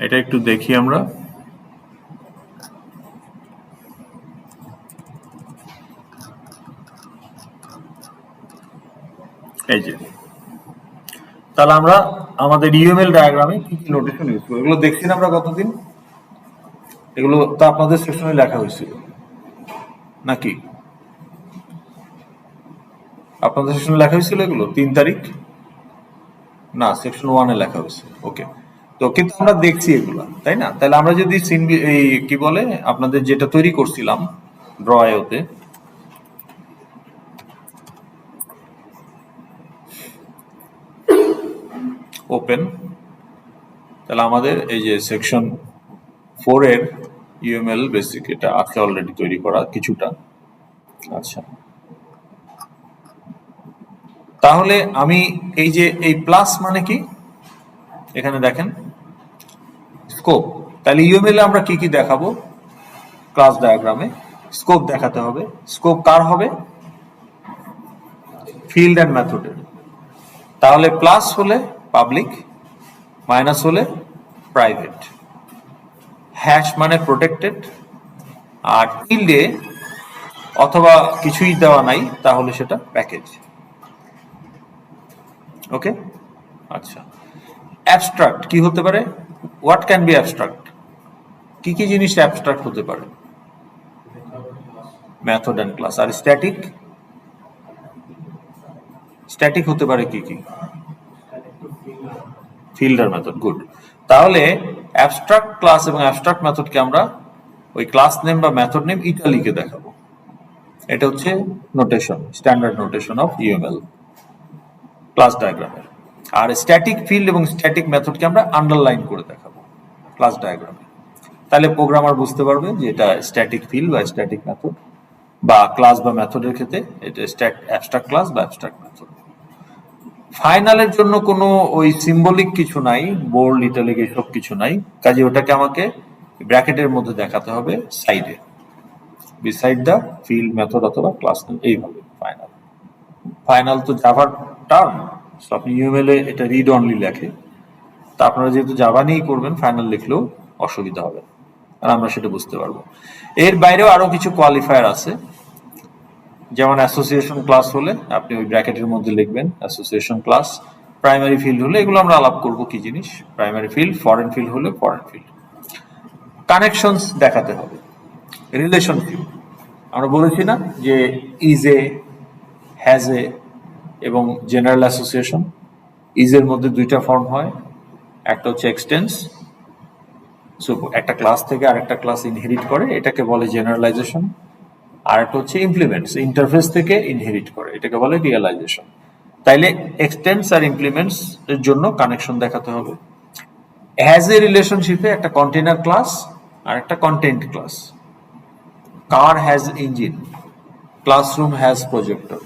এটা একটু দেখি আমরা। এই যে, তাহলে আমরা আমাদের ইউএমএল ডায়াগ্রামে কি কি নোটেশন ইউজ করব এগুলো দেখছি না আমরা কতদিন? এগুলো তো আপনাদের সেকশনে লেখা হয়েছিল নাকি? আপনাদের সেকশনে লেখা হয়েছিল এগুলো 3 তারিখ না, সেকশন 1 এ লেখা হয়েছে, ওকে। তো কিন্তু আমরা দেখছি এগুলো, তাই না? তাহলে আমরা যদি এই কি বলে আপনাদের যেটা তৈরি করছিলাম ড্রয়াতে, ওপেন, তাহলে আমাদের এই যে সেকশন 4 এর ইউএমএল বেসিক এটা আছে অলরেডি তৈরি করা কিছুটা। আচ্ছা, তাহলে আমি এই যে এই প্লাস মানে কি, এখানে দেখেন স্কোপ। তাহলে ইউএমএল এ আমরা কি কি দেখাবো? ক্লাস ডায়াগ্রামে স্কোপ দেখাতে হবে। স্কোপ কার হবে? ফিল্ড এন্ড মেথডের। তাহলে প্লাস হলে পাবলিক, মাইনাস হলে প্রাইভেট, হ্যাশ মানে প্রোটেক্টেড, আর ফিল্ডে অথবা কিছুই দেওয়া নাই তাহলে সেটা প্যাকেজ, ওকে। আচ্ছা, অ্যাবস্ট্রাক্ট কি হতে পারে? What can be abstract? কি কি জিনিস অ্যাবস্ট্রাক্ট হতে পারে? Method and class. আর স্ট্যাটিক? স্ট্যাটিক হতে পারে কি কি? ফিল্ড আর মেথড, গুড। তাহলে অ্যাবস্ট্রাক্ট ক্লাস এবং অ্যাবস্ট্রাক্ট মেথডকে আমরা ওই ক্লাস নেম বা মেথড নেম ইটালিকে দেখাবো। এটা হচ্ছে notation, standard notation of UML class ডায়াগ্রামের। আর স্ট্যাটিক ফিল্ড এবং স্ট্যাটিক মেথডকে আমরা আন্ডারলাইন করে দেখাবো ক্লাস ডায়াগ্রামে। তাহলে প্রোগ্রামার বুঝতে পারবে যে এটা স্ট্যাটিক ফিল্ড বা স্ট্যাটিক মেথড, বা ক্লাস বা মেথডের ক্ষেত্রে এটা অ্যাবস্ট্রাক্ট ক্লাস বা অ্যাবস্ট্রাক্ট মেথড। ফাইনালের জন্য কোনো ওই সিম্বলিক কিছু নাই, বোল্ড ইটালিক এসব কিছু নাই, কাজে ওটাকে আমাকে ব্র্যাকেটের মধ্যে দেখাতে হবে সাইডে, বিসাইড দ্য ফিল্ড মেথড অথবা ক্লাস নেম, এইভাবে ফাইনাল। ফাইনাল তো জাভার টার্ম, আপনি ইউএমএল এ এটা রিড অনলি লেখে, তা আপনারা যেহেতু জাভা নিয়েই করবেন ফাইনাল লিখলেও অসুবিধা হবে, আর আমরা সেটা বুঝতে পারবো। এর বাইরেও আরো কিছু কোয়ালিফায়ার আছে, যেমন অ্যাসোসিয়েশন ক্লাস হলে আপনি ওই ব্র্যাকেটের মধ্যে লিখবেন অ্যাসোসিয়েশন ক্লাস। প্রাইমারি ফিল্ড হলে এগুলো আমরা আলাপ করব কি জিনিস, প্রাইমারি ফিল্ড। ফরেন ফিল্ড হলে ফরেন ফিল্ড। কানেকশনস দেখাতে হবে, রিলেশনশিপ। আমরা বলেছি না যে ইজ এ, হ্যাজ এ এবং জেনারেল অ্যাসোসিয়েশন। ইজ এর মধ্যে দুইটা ফর্ম হয়, একটা হচ্ছে এক্সটেন্স, সো একটা ক্লাস থেকে আরেকটা ক্লাস ইনহেরিট করে, এটাকে বলে জেনারেলাইজেশন। আর একটা হচ্ছে ইমপ্লিমেন্টস, ইন্টারফেস থেকে ইনহেরিট করে, এটাকে বলে রিয়েলাইজেশন। তাইলে এক্সটেন্স আর ইমপ্লিমেন্টস এর জন্য কানেকশন দেখাতে হবে। হ্যাজ এ রিলেশনশিপে একটা কন্টেইনার ক্লাস আর একটা content class. Car has engine, classroom has projector.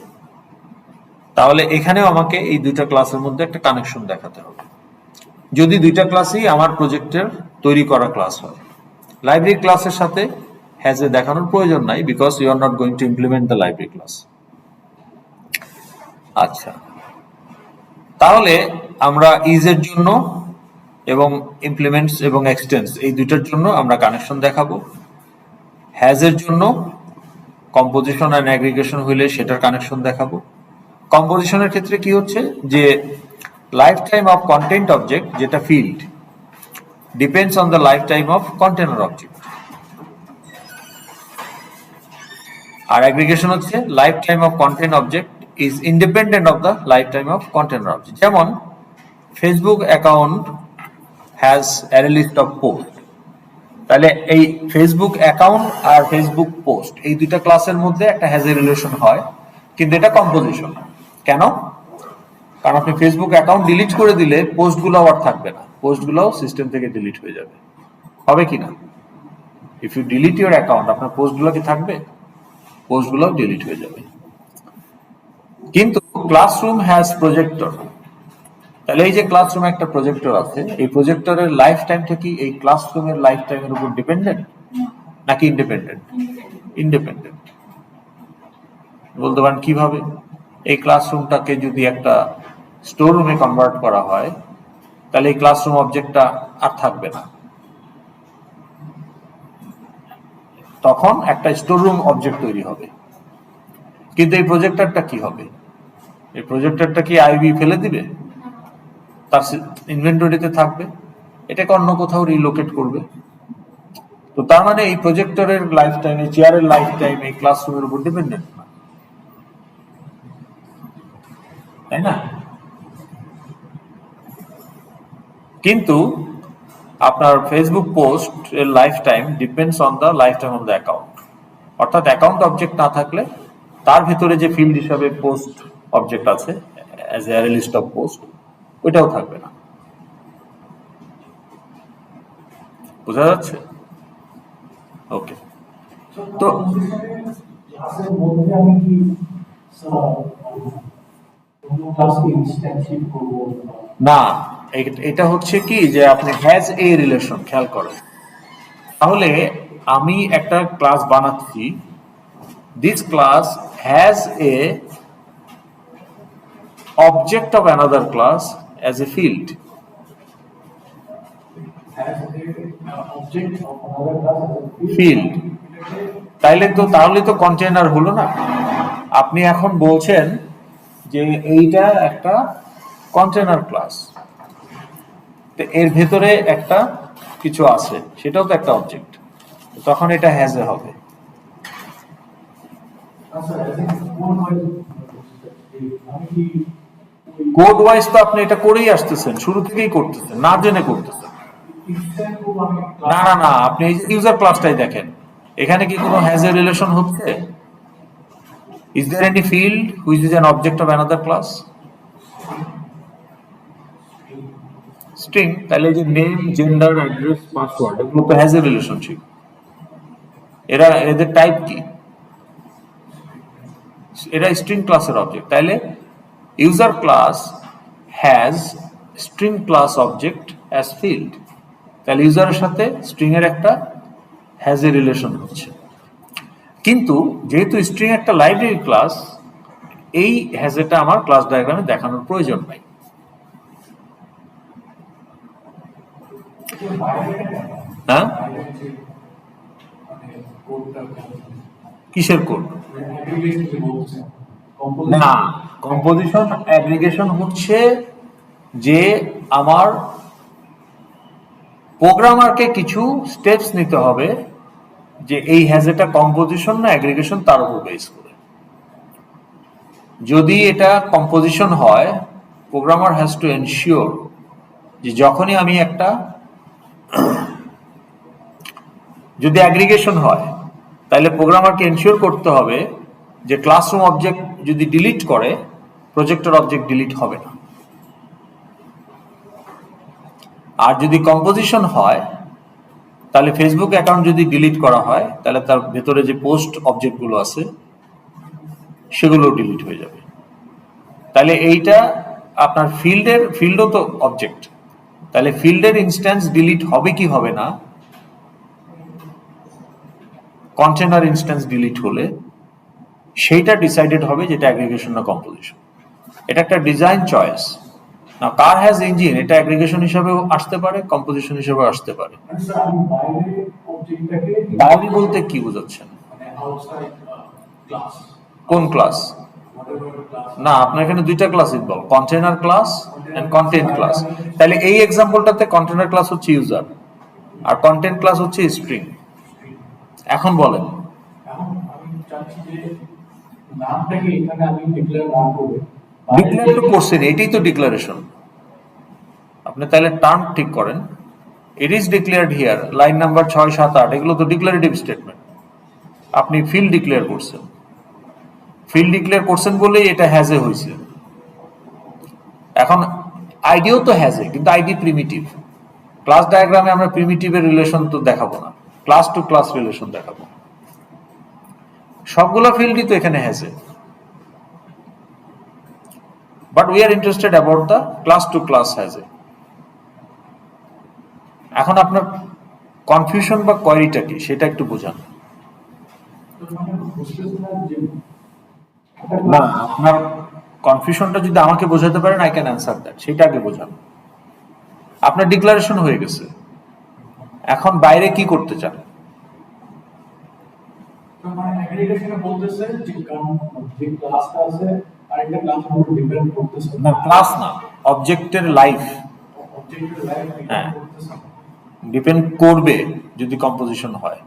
তাহলে এখানেও আমাকে এই দুইটা ক্লাসের মধ্যে একটা কানেকশন দেখাতে হবে, যদি দুইটা ক্লাসই আমার প্রজেক্টের তৈরি করা ক্লাস হয়। লাইব্রেরি ক্লাসের সাথে হ্যাজ এ দেখানোর প্রয়োজন নাই, because you are not going to implement the library class. আচ্ছা, তাহলে আমরা ইজ এর জন্য এবং ইমপ্লিমেন্টস এবং এক্সটেন্স এই দুইটার জন্য আমরা কানেকশন দেখাবো। হ্যাজ এর জন্য কম্পোজিশন এন্ড অ্যাগ্রিগেশন হইলে সেটার কানেকশন দেখাবো। কম্পোজিশনের ক্ষেত্রে কি হচ্ছে যে life time of content object, যেটা field, depends on the life time of container object. আর অ্যাগ্রিগেশন হচ্ছে life time of content object is independent of the life time of container object. যেমন Facebook account has array list of post, তাহলে এই Facebook account আর Facebook post এই দুইটা ক্লাসের মধ্যে একটা হ্যাজ এ রিলেশন হয়, কিন্তু এটা কম্পোজিশন। কেন? কারণ আপনি ফেসবুক অ্যাকাউন্ট ডিলিট করে দিলে পোস্টগুলো আবার থাকবে না, পোস্টগুলোও সিস্টেম থেকে ডিলিট হয়ে যাবে, হবে কি না? If you delete your account, আপনার পোস্টগুলো কি থাকবে? পোস্টগুলো ডিলিট হয়ে যাবে। কিন্তু ক্লাসরুম হ্যাজ প্রজেক্টর, তাহলে এই যে ক্লাসরুমে একটা প্রজেক্টর আছে, এই প্রজেক্টরের লাইফ টাইমটা কি এই ক্লাসরুমের লাইফ টাইমের উপর ডিপেন্ডেন্ট নাকি ইন্ডিপেন্ডেন্ট? ইন্ডিপেন্ডেন্ট। বলতে পারেন কিভাবে? এই ক্লাসরুমটাকে যদি একটা স্টোর রুমে কনভার্ট করা হয়, তাহলে এই ক্লাসরুম অবজেক্টটা আর থাকবে না, তখন একটা স্টোর রুম অবজেক্ট তৈরি হবে। কিন্তু এই প্রজেক্টরটা কি হবে? এই প্রজেক্টরটা কি আইবি ফেলে দিবে? তার ইনভেন্টরিতে থাকবে, এটাকে অন্য কোথাও রিলোকেট করবে। তো তার মানে এই প্রজেক্টরের লাইফ টাইম, এই চেয়ারের লাইফ টাইম এই ক্লাসরুমের উপর ডিপেন্ডেন্ট না, তাই না? কিন্তু আপনার ফেসবুক পোস্ট এর life time depends on the life time of the account. অর্থাৎ অ্যাকাউন্ট অবজেক্ট না থাকলে তার ভিতরে যে ফিল্ড হিসাবে পোস্ট অবজেক্ট আছে as a list of post, ওইটাও থাকবে না। বোঝা যাচ্ছে? ওকে। তো না, এটা হচ্ছে কি যে আপনি হ্যাজ এ রিলেশন, খেয়াল করেন। তাহলে আমি একটা ক্লাস বানাচ্ছি, this class has a object of another class as a field. Field তাহলে তো কন্টেইনার হলো না। আপনি এখন বলছেন যে এইটা একটা কন্টেইনার ক্লাস, এর ভেতরে একটা কিছু আছে, সেটাও তো একটা অবজেক্ট, তখন এটা হ্যাজ এ হবে। কোড ওয়াইজ তো আপনি এটা করেই আসতেছেন, শুরু থেকেই করতেছেন, না জেনে করতেছেন। না, আপনি ইউজার ক্লাসটাই দেখেন, এখানে কি কোনো হ্যাজ এ রিলেশন হচ্ছে? Is there any field which is an object of another class? String. তাহলে যে নেম, জেন্ডার, অ্যাড্রেস, পাসওয়ার্ড, এগুলো তো হ্যাজ এ রিলেশনশিপ। এদের টাইপ কি? এরা স্ট্রিং ক্লাসের অবজেক্ট। তাইলে user class has string class object as field. তাহলে ইউজারের সাথে স্ট্রিং এর একটা হ্যাজ এ রিলেশন হচ্ছে। কিন্তু যেহেতু স্ট্রিং একটা লাইব্রেরি ক্লাস, এই হ্যাজ এটা আমার ক্লাস ডায়াগ্রামে দেখানোর প্রয়োজন নাই। হ্যাঁ, কিসের কোড? না, কম্পোজিশন অ্যাগ্রিগেশন হচ্ছে যে আমার প্রোগ্রামারকে কিছু স্টেপস নিতে হবে যে এই হ্যাজ এটা কম্পোজিশন না অ্যাগ্রিগেশন তার উপর বেস করে। যদি এটা কম্পোজিশন হয়, প্রোগ্রামার হ্যাজ টু এনশিওর যে যখনই আমি একটা, যদি অ্যাগ্রিগেশন হয় তাহলে প্রোগ্রামারকে এনশিওর করতে হবে যে ক্লাসরুম অবজেক্ট যদি ডিলিট করে, প্রজেক্টর অবজেক্ট ডিলিট হবে না। আর যদি কম্পোজিশন হয় তাহলে ফেসবুক অ্যাকাউন্ট যদি ডিলিট করা হয় তাহলে তার ভেতরে যে পোস্ট অবজেক্টগুলো আছে সেগুলো ডিলিট হয়ে যাবে। তাহলে এইটা আপনার ফিল্ডও তো অবজেক্ট, তাহলে ফিল্ডের ইনস্ট্যান্স ডিলিট হবে কি হবে না, কন্টেনার ইনস্ট্যান্স ডিলিট হলে সেইটা ডিসাইডেড হবে যেটা অ্যাগ্রিগেশন না কম্পোজিশন। এটা একটা ডিজাইন চয়েস না। কার হ্যাজ ইঞ্জিন এটা অ্যাগ্রিগেশন হিসাবেও আসতে পারে, কম্পোজিশন হিসাবেও আসতে পারে। বাইরে বলতে কি বোঝাচ্ছেন? কোন ক্লাস? না, আপনার এখানে দুইটা class involve, container class and content class. তাহলে এই এক্সাম্পলটাতে কন্টেনার ক্লাস হচ্ছে ইউজার আর কন্টেন্ট ক্লাস হচ্ছে স্ট্রিং। এখন বলেন, ডিক্লেয়ার তো করছেন, এটাই তো ডিক্লারেশন। আপনি তাহলে টার্ম ঠিক করেন। It is declared here, line number 6, 7, 8 এগুলো তো ডিক্লারেটিভ স্টেটমেন্ট। আপনি ফিল্ড ডিক্লেয়ার করছেন, ফিল্ড ডিক্লেয়ার করছেন বলেই এটা হ্যাজে হয়েছে। এখন আইডিও তো হ্যাজে, কিন্তু আইডি প্রিমিটিভ। ক্লাস ডায়াগ্রামে আমরা প্রিমিটিভের রিলেশন তো দেখাবো না, ক্লাস টু ক্লাস রিলেশন দেখাবো। সবগুলো ফিল্ডই তো এখানে হ্যাজে, but we are interested about the class to class হ্যাজে। এখন আপনার কনফিউশন বা কোয়েরিটা কি সেটা একটু বোঝান। না, আপনার কনফিউশনটা যদি আমাকে বোঝাতে পারেন আই ক্যান অ্যান্সার দ্যাট, সেটা আগে বোঝান। আপনার ডিক্লারেশন হয়ে গেছে, এখন বাইরে কি করতে চান? না, ক্লাস না, অবজেক্টের লাইফ। হ্যাঁ, ডিপেন্ড করবে যদি কম্পোজিশন হয়।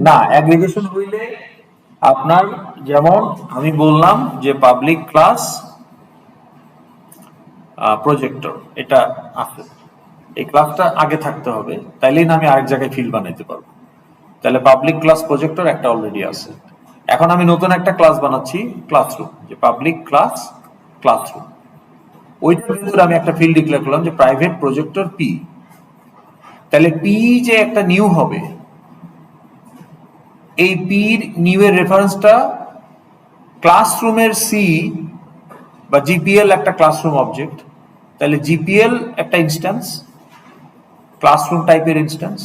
না, অ্যাগ্রিগেশন হইলে আপনার, যেমন আমি বললাম যে পাবলিক ক্লাস প্রজেক্টর এটা আছে, এই ক্লাসটা আগে থাকতে হবে, তাইলেই না আমি আরেক জায়গায় ফিল্ড বানাইতে পারবো। তাহলে পাবলিক ক্লাস প্রজেক্টর একটা অলরেডি আছে। এখন আমি নতুন একটা ক্লাস বানাচ্ছি ক্লাসরুম, যে পাবলিক ক্লাস ক্লাসরুম। ওইটার ভিতরে আমি একটা ফিল্ড ডিক্লেয়ার করলাম যে প্রাইভেট প্রজেক্টর পি। তাহলে পি যে একটা নিউ হবে, এই পির নিউ এর রেফারেন্সটা ক্লাসরুমের সি বা জিপিএল একটা ক্লাসরুম অবজেক্ট, তাহলে জিপিএল একটা ইনস্ট্যান্স, ক্লাসরুম টাইপের ইনস্ট্যান্স।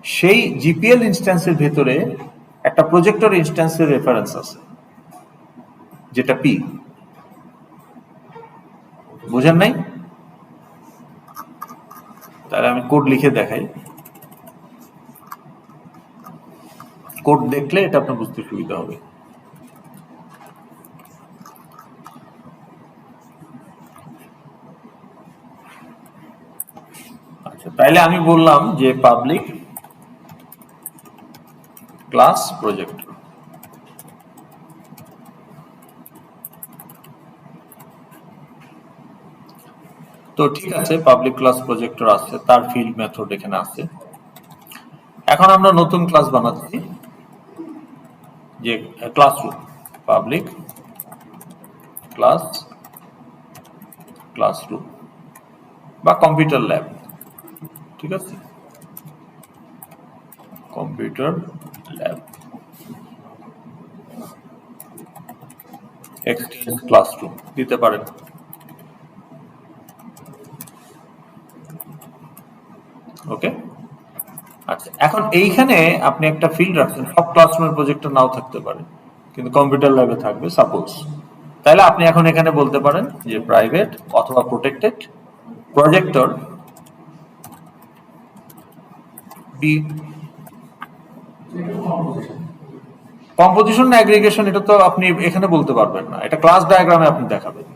সেই জিপিএল ইনস্ট্যান্সের ভেতরে একটা প্রজেক্টর ইনস্ট্যান্সের রেফারেন্স আছে যেটা পি। বুঝেন নাই? তাহলে আমি কোড লিখে দেখাই, কোড দেখলে এটা আপনার বুঝতে সুবিধা হবে। আচ্ছা, তাইলে আমি বললাম যে পাবলিক ক্লাস প্রজেক্টর। তো ঠিক আছে, পাবলিক ক্লাস প্রজেক্টর আছে, তার ফিল্ড মেথড এখানে আছে। এখন আমরা নতুন ক্লাস বানাচ্ছি, যে ক্লাসরুম, পাবলিক ক্লাসরুম বা কম্পিউটার ল্যাব। ঠিক আছে, কম্পিউটার ল্যাব এক্সটেন্ড ক্লাসরুম দিতে পারেন। ওকে, আচ্ছা, এখন এইখানে আপনি একটা ফিল্ড রাখছেন, সব ক্লাসরুমের প্রজেক্টর নাও থাকতে পারে, কিন্তু কম্পিউটার ল্যাবে থাকবে সাপোজ। তাহলে আপনি এখন এখানে বলতে পারেন যে প্রাইভেট অথবা প্রোটেক্টেড প্রজেক্টর বি। কম্পোজিশন না অ্যাগ্রিগেশন এটা তো আপনি এখানে বলতে পারবেন না, এটা ক্লাস ডায়াগ্রামে আপনি দেখাবেন।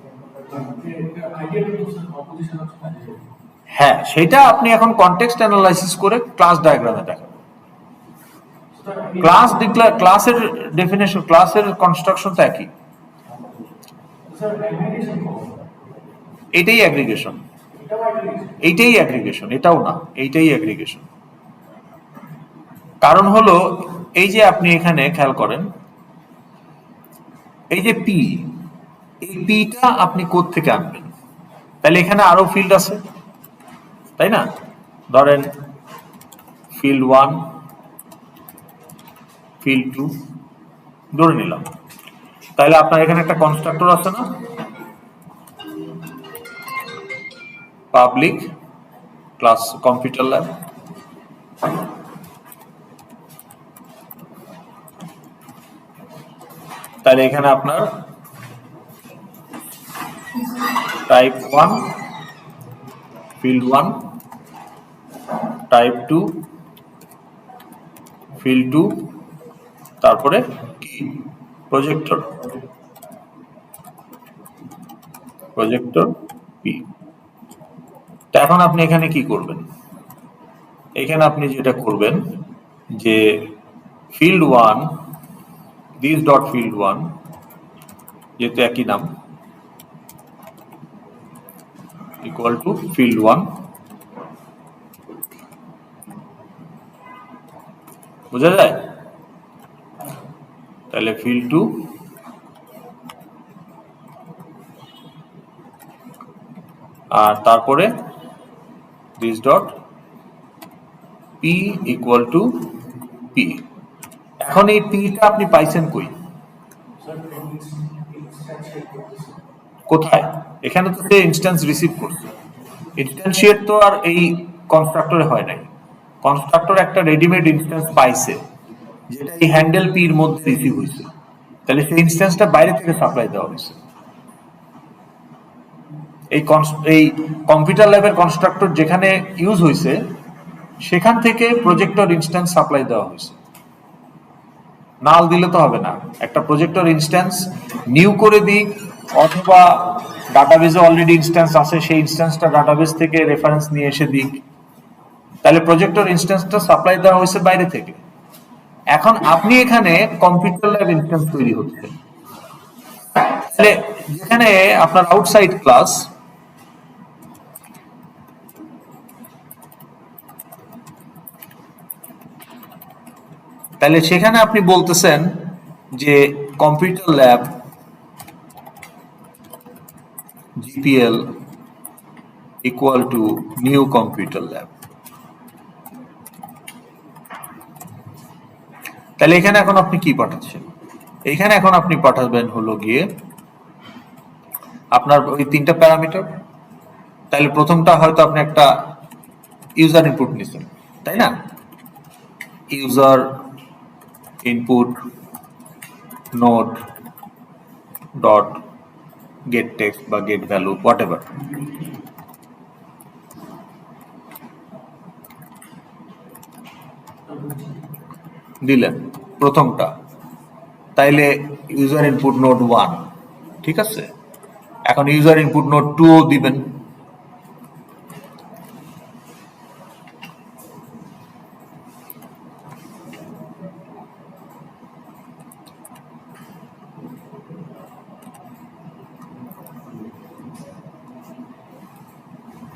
হ্যাঁ, সেটা আপনি এখন কনটেক্সট অ্যানালাইসিস করে ক্লাস ডায়াগ্রামে দেখাবেন। ক্লাসের ডেফিনেশন, ক্লাসের কনস্ট্রাকশন তো একই। এটাই অ্যাগ্রিগেশন, এইটাই অ্যাগ্রিগেশন, এটাও না, এইটাই অ্যাগ্রিগেশন। কারণ হলো এই যে আপনি এখানে খেয়াল করেন, এই যে পি, এই পিটা আপনি কোথা থেকে আনবেন? তাহলে এখানে আরো ফিল্ড আছে, তাই না? ধরেন ফিল্ড 1, ফিল্ড 2 ধরে নিলাম। তাহলে আপনার এখানে একটা কনস্ট্রাক্টর আছে না, পাবলিক ক্লাস কম্পিউটার ল্যাব। তাহলে এখানে আপনার টাইপ 1 ফিল্ড 1, টাইপ 2 ফিল্ড 2, তারপরে কি প্রজেক্টর পি। এখন আপনি এখানে কি করবেন? এখানে আপনি যেটা করবেন যে ফিল্ড 1 দিস ডট ফিল্ড 1, যেহেতু একই নাম, ইকুয়াল টু ফিল্ড 1, বোঝা যায়? তাহলে ফিল্ড 2 আর তারপরে this dot P equal to P. এখন এই পিটা আপনি পাইছেন কই? কোথায়? এখানে তো সে ইনস্ট্যান্স রিসিভ করছে। ইনস্ট্যান্সিয়েট তো আর এই কনস্ট্রাক্টরে হয় নাই, কনস্ট্রাক্টর একটা রেডিমেড ইনস্ট্যান্স পাইছে যেটা এই হ্যান্ডেল পির মধ্যে রিসিভ হয়েছে। তাহলে সেই ইনস্ট্যান্সটা বাইরে থেকে সাপ্লাই দেওয়া হয়েছে। এই কম্পিউটার ল্যাবের কনস্ট্রাক্টর যেখানে ইউজ হয়েছে সেখান থেকে প্রজেক্টর ইনস্ট্যান্স সাপ্লাই দেওয়া হয়েছে। নাল দিলে তো হবে না, একটা প্রজেক্টর ইনস্ট্যান্স নিউ করে দিক অথবা ডাটাবেজে অলরেডি ইনস্ট্যান্স আছে সেই ইনস্ট্যান্সটা ডাটাবেজ থেকে রেফারেন্স নিয়ে এসে দিক, তাহলে প্রজেক্টর ইনস্ট্যান্সটা সাপ্লাই দেওয়া হয়েছে বাইরে থেকে। এখন আপনি এখানে কম্পিউটার ল্যাব ইনস্ট্যান্স তৈরি হচ্ছে, তাহলে যেখানে আপনার আউটসাইড ক্লাস, তাহলে সেখানে আপনি বলতেছেন যে computer lab GPL equal to new computer lab. তাহলে এখানে এখন আপনি কি পাঠাচ্ছেন? এখানে এখন আপনি পাঠাবেন হলো গিয়ে আপনার ওই 3টা প্যারামিটার। তাহলে প্রথমটা হয়তো আপনি একটা ইউজার ইনপুট নিছেন, তাই না? User input node dot gate text বা গেট ভ্যালু হোয়াট এভার। দিলেন প্রথমটা, তাইলে ইউজার ইনপুট নোড 1, ঠিক আছে। এখন ইউজার ইনপুট নোড 2 ও দিবেন।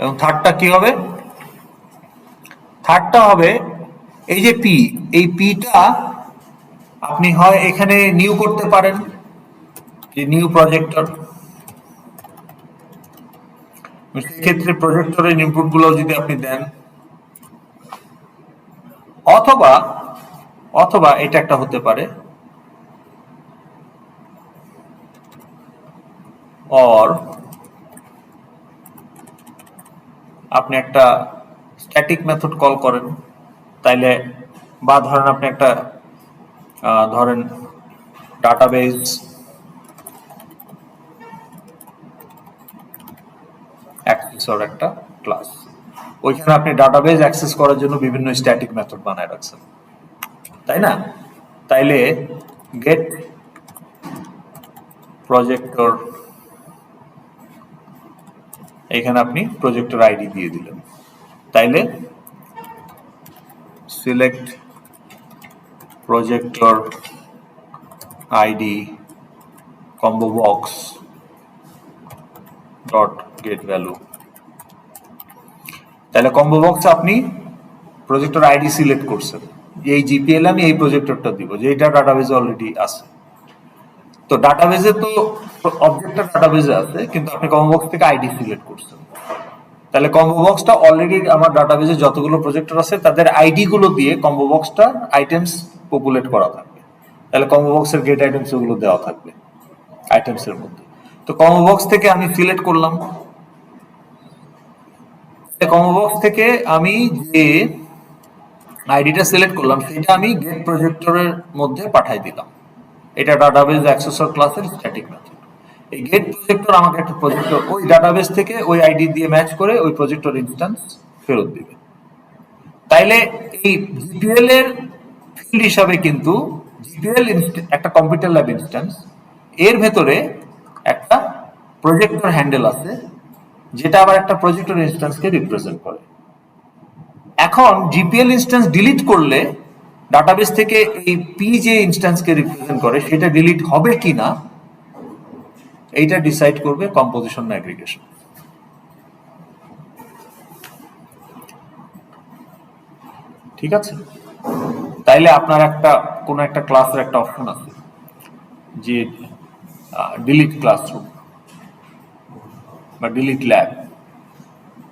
এবং থার্ডটা কি হবে? থার্ডটা হবে এই যে পি, এই পিটা আপনি হয় এখানে নিউ করতে পারেন, যে নিউ প্রজেক্টর, সেক্ষেত্রে প্রজেক্টরের ইনপুট গুলো যদি আপনি দেন, অথবা অথবা এটা একটা হতে পারে, অর আপনি একটা স্ট্যাটিক মেথড কল করেন, তাইলে বা ধরেন আপনি একটা ধরেন ডাটাবেজ অ্যাক্সেসর একটা ক্লাস, ওইখানে আপনি ডাটাবেজ অ্যাক্সেস করার জন্য বিভিন্ন স্ট্যাটিক মেথড বানায় রাখছেন, তাই না? তাইলে গেট প্রজেক্টর, এখানে আপনি প্রজেক্টর আইডি দিয়ে দিলেন, তাইলে select projector ID combo box dot gate value, তাহলে কম্বো বক্সে আপনি প্রজেক্টর আইডি সিলেক্ট করছেন, এই জিপিএল আমি এই প্রজেক্টরটা দিব, যেটা ডাটাবেজে অলরেডি আছে। তো ডাটাবেজে তো অবজেক্টটা ডাটাবেজে আছে, কিন্তু আপনি কম্বো বক্স থেকে আইডি সিলেক্ট করছেন, তাহলে কম্বো বক্সটা অলরেডি আমার ডাটাবেজে যতগুলো প্রজেক্টর আছে তাদের আইডি গুলো দিয়ে কম্বো বক্সটা আইটেমস পপুলেট করা থাকবে, তাহলে কম্বো বক্সের গেট আইটেমস ওগুলো দেওয়া থাকবে আইটেমস এর মধ্যে। তো কম্বো বক্স থেকে আমি সিলেক্ট করলাম, কম্বো বক্স থেকে আমি যে আইডিটা সিলেক্ট করলাম সেটা আমি গেট প্রজেক্টরের মধ্যে পাঠাই দিলাম, এটা ডাটাবেজ অ্যাক্সেসর ক্লাসের স্ট্যাটিক মেথড। এই গেট প্রজেক্টর আমাকে একটা প্রজেক্টর ওই ডাটাবেজ থেকে ওই আইডি দিয়ে ম্যাচ করে ওই প্রজেক্টর ইনস্ট্যান্স ফেরত দিবে। তাইলে এই জিপিএল এর ফিল্ড হিসাবে কিন্তু জিপিএল একটা কম্পিউটার ল্যাব ইনস্ট্যান্স, এর ভেতরে একটা প্রজেক্টর হ্যান্ডেল আছে যেটা আবার একটা প্রজেক্টর ইনস্ট্যান্সকে রিপ্রেজেন্ট করে। এখন জিপিএল ইনস্ট্যান্স ডিলিট করলে ডাটাবেস থেকে এই পি যে ইনস্ট্যান্সকে রিপ্রেজেন্ট করে সেটা ডিলিট হবে কিনা এইটা ডিসাইড করবে কম্পোজিশন না অ্যাগ্রিগেশন। ঠিক আছে, তাইলে আপনার একটা কোন একটা ক্লাসের একটা অপশন আছে যে ডিলিট ক্লাসরুম বা ডিলিট ল্যাব,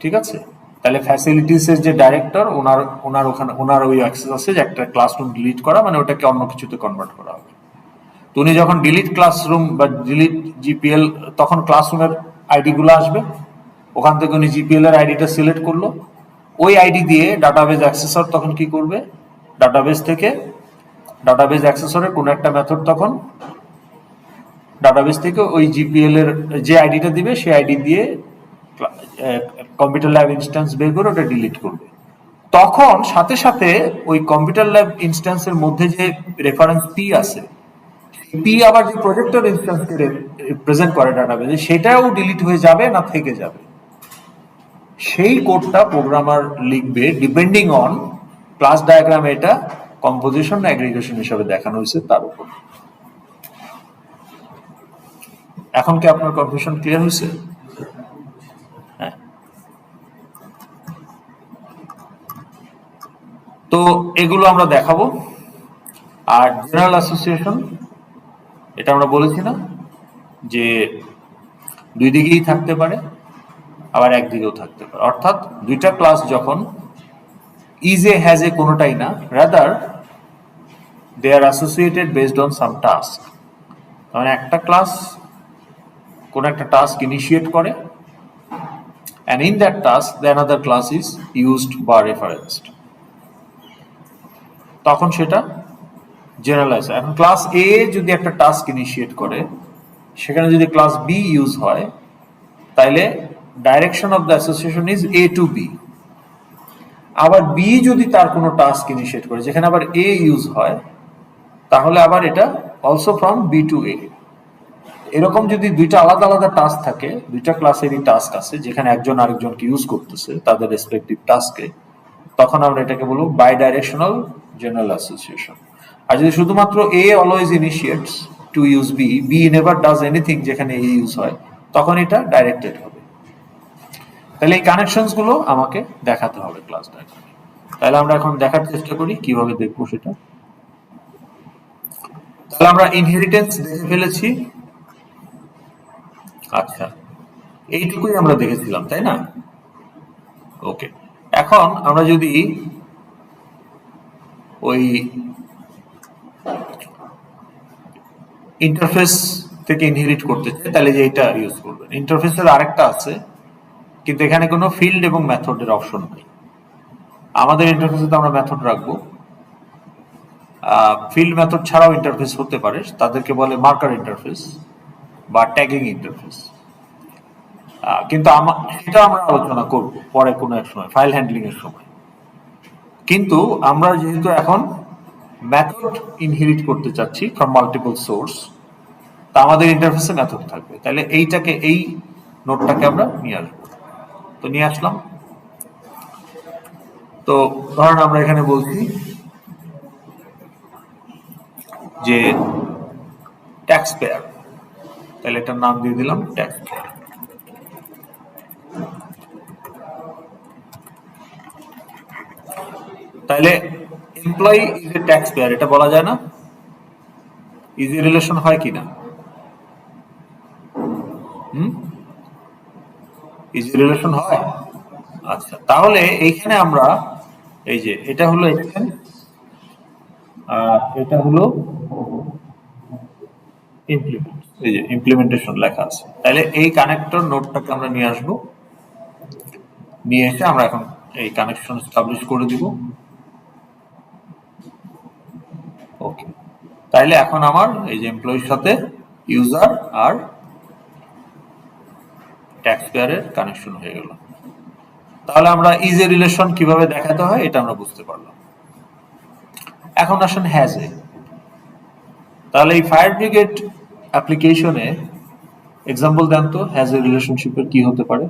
ঠিক আছে? তাহলে ফ্যাসিলিটিস এর যে ডাইরেক্টর ওনার ওখানে ওনার ওই অ্যাক্সেস আছে যে একটা ক্লাসরুম ডিলিট করা মানে ওটাকে অন্য কিছুতে কনভার্ট করা হবে। তো উনি যখন ডিলিট ক্লাসরুম বা ডিলিট জিপিএল, তখন ক্লাসরুমের আইডি গুলো আসবে, ওখান থেকে উনি জিপিএল এর আইডিটা সিলেক্ট করলো, ওই আইডি দিয়ে ডাটাবেজ অ্যাক্সেসর তখন কি করবে, ডাটাবেজ থেকে ডাটাবেজ অ্যাক্সেসরের কোন একটা মেথড তখন ডাটাবেজ থেকে ওই জিপিএল এর যে আইডিটা দিবে সেই আইডি দিয়ে কম্পিউটার ল্যাব ইনস্ট্যান্স বের করে ওটা ডিলিট করবে। তখন সাথে সাথে ওই কম্পিউটার ল্যাব ইনস্ট্যান্সের মধ্যে যে রেফারেন্স পি আছে, পি আবার যে প্রজেক্টর ইনস্ট্যান্সকে রিপ্রেজেন্ট করে ডাটাবেজে, সেটাও ডিলিট হয়ে যাবে না থেকে যাবে, সেই কোডটা প্রোগ্রামার লিখবে ডিপেন্ডিং অন ক্লাস ডায়াগ্রামে এটা কম্পোজিশন না অ্যাগ্রিগেশন হিসেবে দেখানো হয়েছে তার উপর। এখন কি আপনার কনফিউশন ক্লিয়ার হয়েছে? হ্যাঁ, তো এগুলো আমরা দেখাবো। আর জেনারেল অ্যাসোসিয়েশন এটা আমরা বলেছি না যে দুই দিকেই থাকতে পারে আবার একদিকেও থাকতে পারে, অর্থাৎ দুইটা ক্লাস যখন ইজ এ হ্যাজ এ কোনোটাই না, rather they are associated based on some task, মানে একটা ক্লাস কোন একটা টাস্ক ইনিশিয়েট করে and in that task the another class is used বা referenced, তখন সেটা জেনারেলাইজ। এখন ক্লাস এ যদি একটা টাস্ক ইনিশিয়েট করে সেখানে যদি ক্লাস বি ইউজ হয় তাইলে direction of the association is A to B. আবার বি যদি তার কোনো টাস্ক ইনিশিয়েট করে যেখানে আবার এ ইউজ হয় তাহলে আবার এটা অলসো ফ্রম বি টু এ। এরকম যদি দুইটা আলাদা আলাদা টাস্ক থাকে, দুইটা ক্লাসেরই টাস্ক আছে যেখানে একজন আরেকজনকে ইউজ করতেছে তাদের রেসপেক্টিভ টাস্কে, তখন আমরা এটাকে বলবো বাই ডাইরেকশনাল জেনারেল অ্যাসোসিয়েশন। আর যদি শুধুমাত্র A always initiates to use B, B never does anything যেখানে এ ইউজ হয়, তখন এটা ডাইরেক্টেড হবে। তাহলে এই কানেকশনস গুলো আমাকে দেখাতে হবে ক্লাস ডায়াগ্রামে। তাহলে আমরা এখন দেখার চেষ্টা করি কিভাবে দেখবো সেটা। তাহলে আমরা ইনহেরিটেন্স দেখে ফেলেছি। আচ্ছা, এইটুকুই আমরা দেখেছিলাম, তাই না? ওকে, এখন আমরা যদি ওই ইন্টারফেস থেকে ইনহেরিট করতে চাই তাহলে যে এটা ইউজ করবেন। ইন্টারফেসের আরেকটা আছে, কিন্তু এখানে কোনো ফিল্ড এবং মেথডের অপশন নেই। আমাদের ইন্টারফেসে তো আমরা মেথড রাখবো। ফিল্ড মেথড ছাড়াও ইন্টারফেস হতে পারে, তাদেরকে বলে মার্কার ইন্টারফেস বা ট্যাগিং ইন্টারফেস। কিন্তু সেটা আমরা আলোচনা করব পরে কোনো এক সময়, ফাইল হ্যান্ডলিং এর সময়। কিন্তু আমরা যেহেতু এখন মেথড ইনহেরিট করতে চাচ্ছি ফ্রম মাল্টিপল সোর্স, তা আমাদের ইন্টারফেসে মেথড থাকবে। তাহলে এই নোটটাকে আমরা নিয়ে আসবো। তো নিয়ে আসলাম। তো ধরেন আমরা এখানে বলছি যে ট্যাক্স পেয়ার, তাহলে এটার নাম দিয়ে দিলাম ট্যাক্স পেয়ার। তাহলে employee is a tax payer, এটা বলা যায় না? ইজি রিলেশন হয় কিনা? ইজি রিলেশন হয়। আচ্ছা, তাহলে এইখানে আমরা এই যে এটা হলো এক্সটেন্স আর এটা হলো ইমপ্লিমেন্ট, এই যে ইমপ্লিমেন্টেশন লেখা আছে। তাহলে এই কানেক্টর নোডটাকে আমরা নিয়ে আসবো, নিয়ে এসে আমরা এখন এই কানেকশন এস্টাবলিশ করে দিব। ওকে, তাইলে এখন আমার এই যে এমপ্লয়ির সাথে ইউজার আর ট্যাক্স পেয়ারের কানেকশন হয়ে গেল। তাহলে আমরা ইজি রিলেশন কিভাবে দেখাতে হয় এটা আমরা বুঝতে পারলাম। এখন আসেন হ্যাজে। তাহলে এই ফায়ার ব্রিগেড অ্যাপ্লিকেশনে এক্সাম্পল দেন তো, হ্যাজ এ রিলেশনশিপের কি হতে পারে?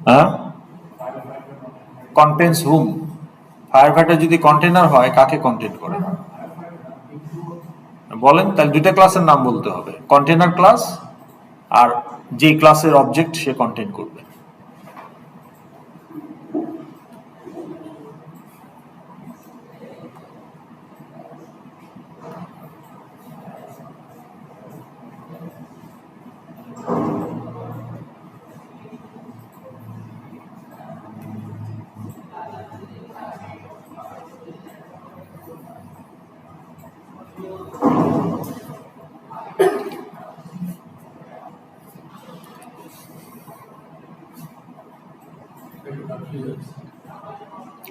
হ্যাঁ, কন্টেন্স হুম। ফায়ার ফাইটার যদি কন্টেনার হয়, কাকে কন্টেন্ট করে বলেন? তাহলে দুইটা ক্লাসের নাম বলতে হবে, কন্টেনার ক্লাস আর যে ক্লাসের অবজেক্ট সে কন্টেন্ট করবে।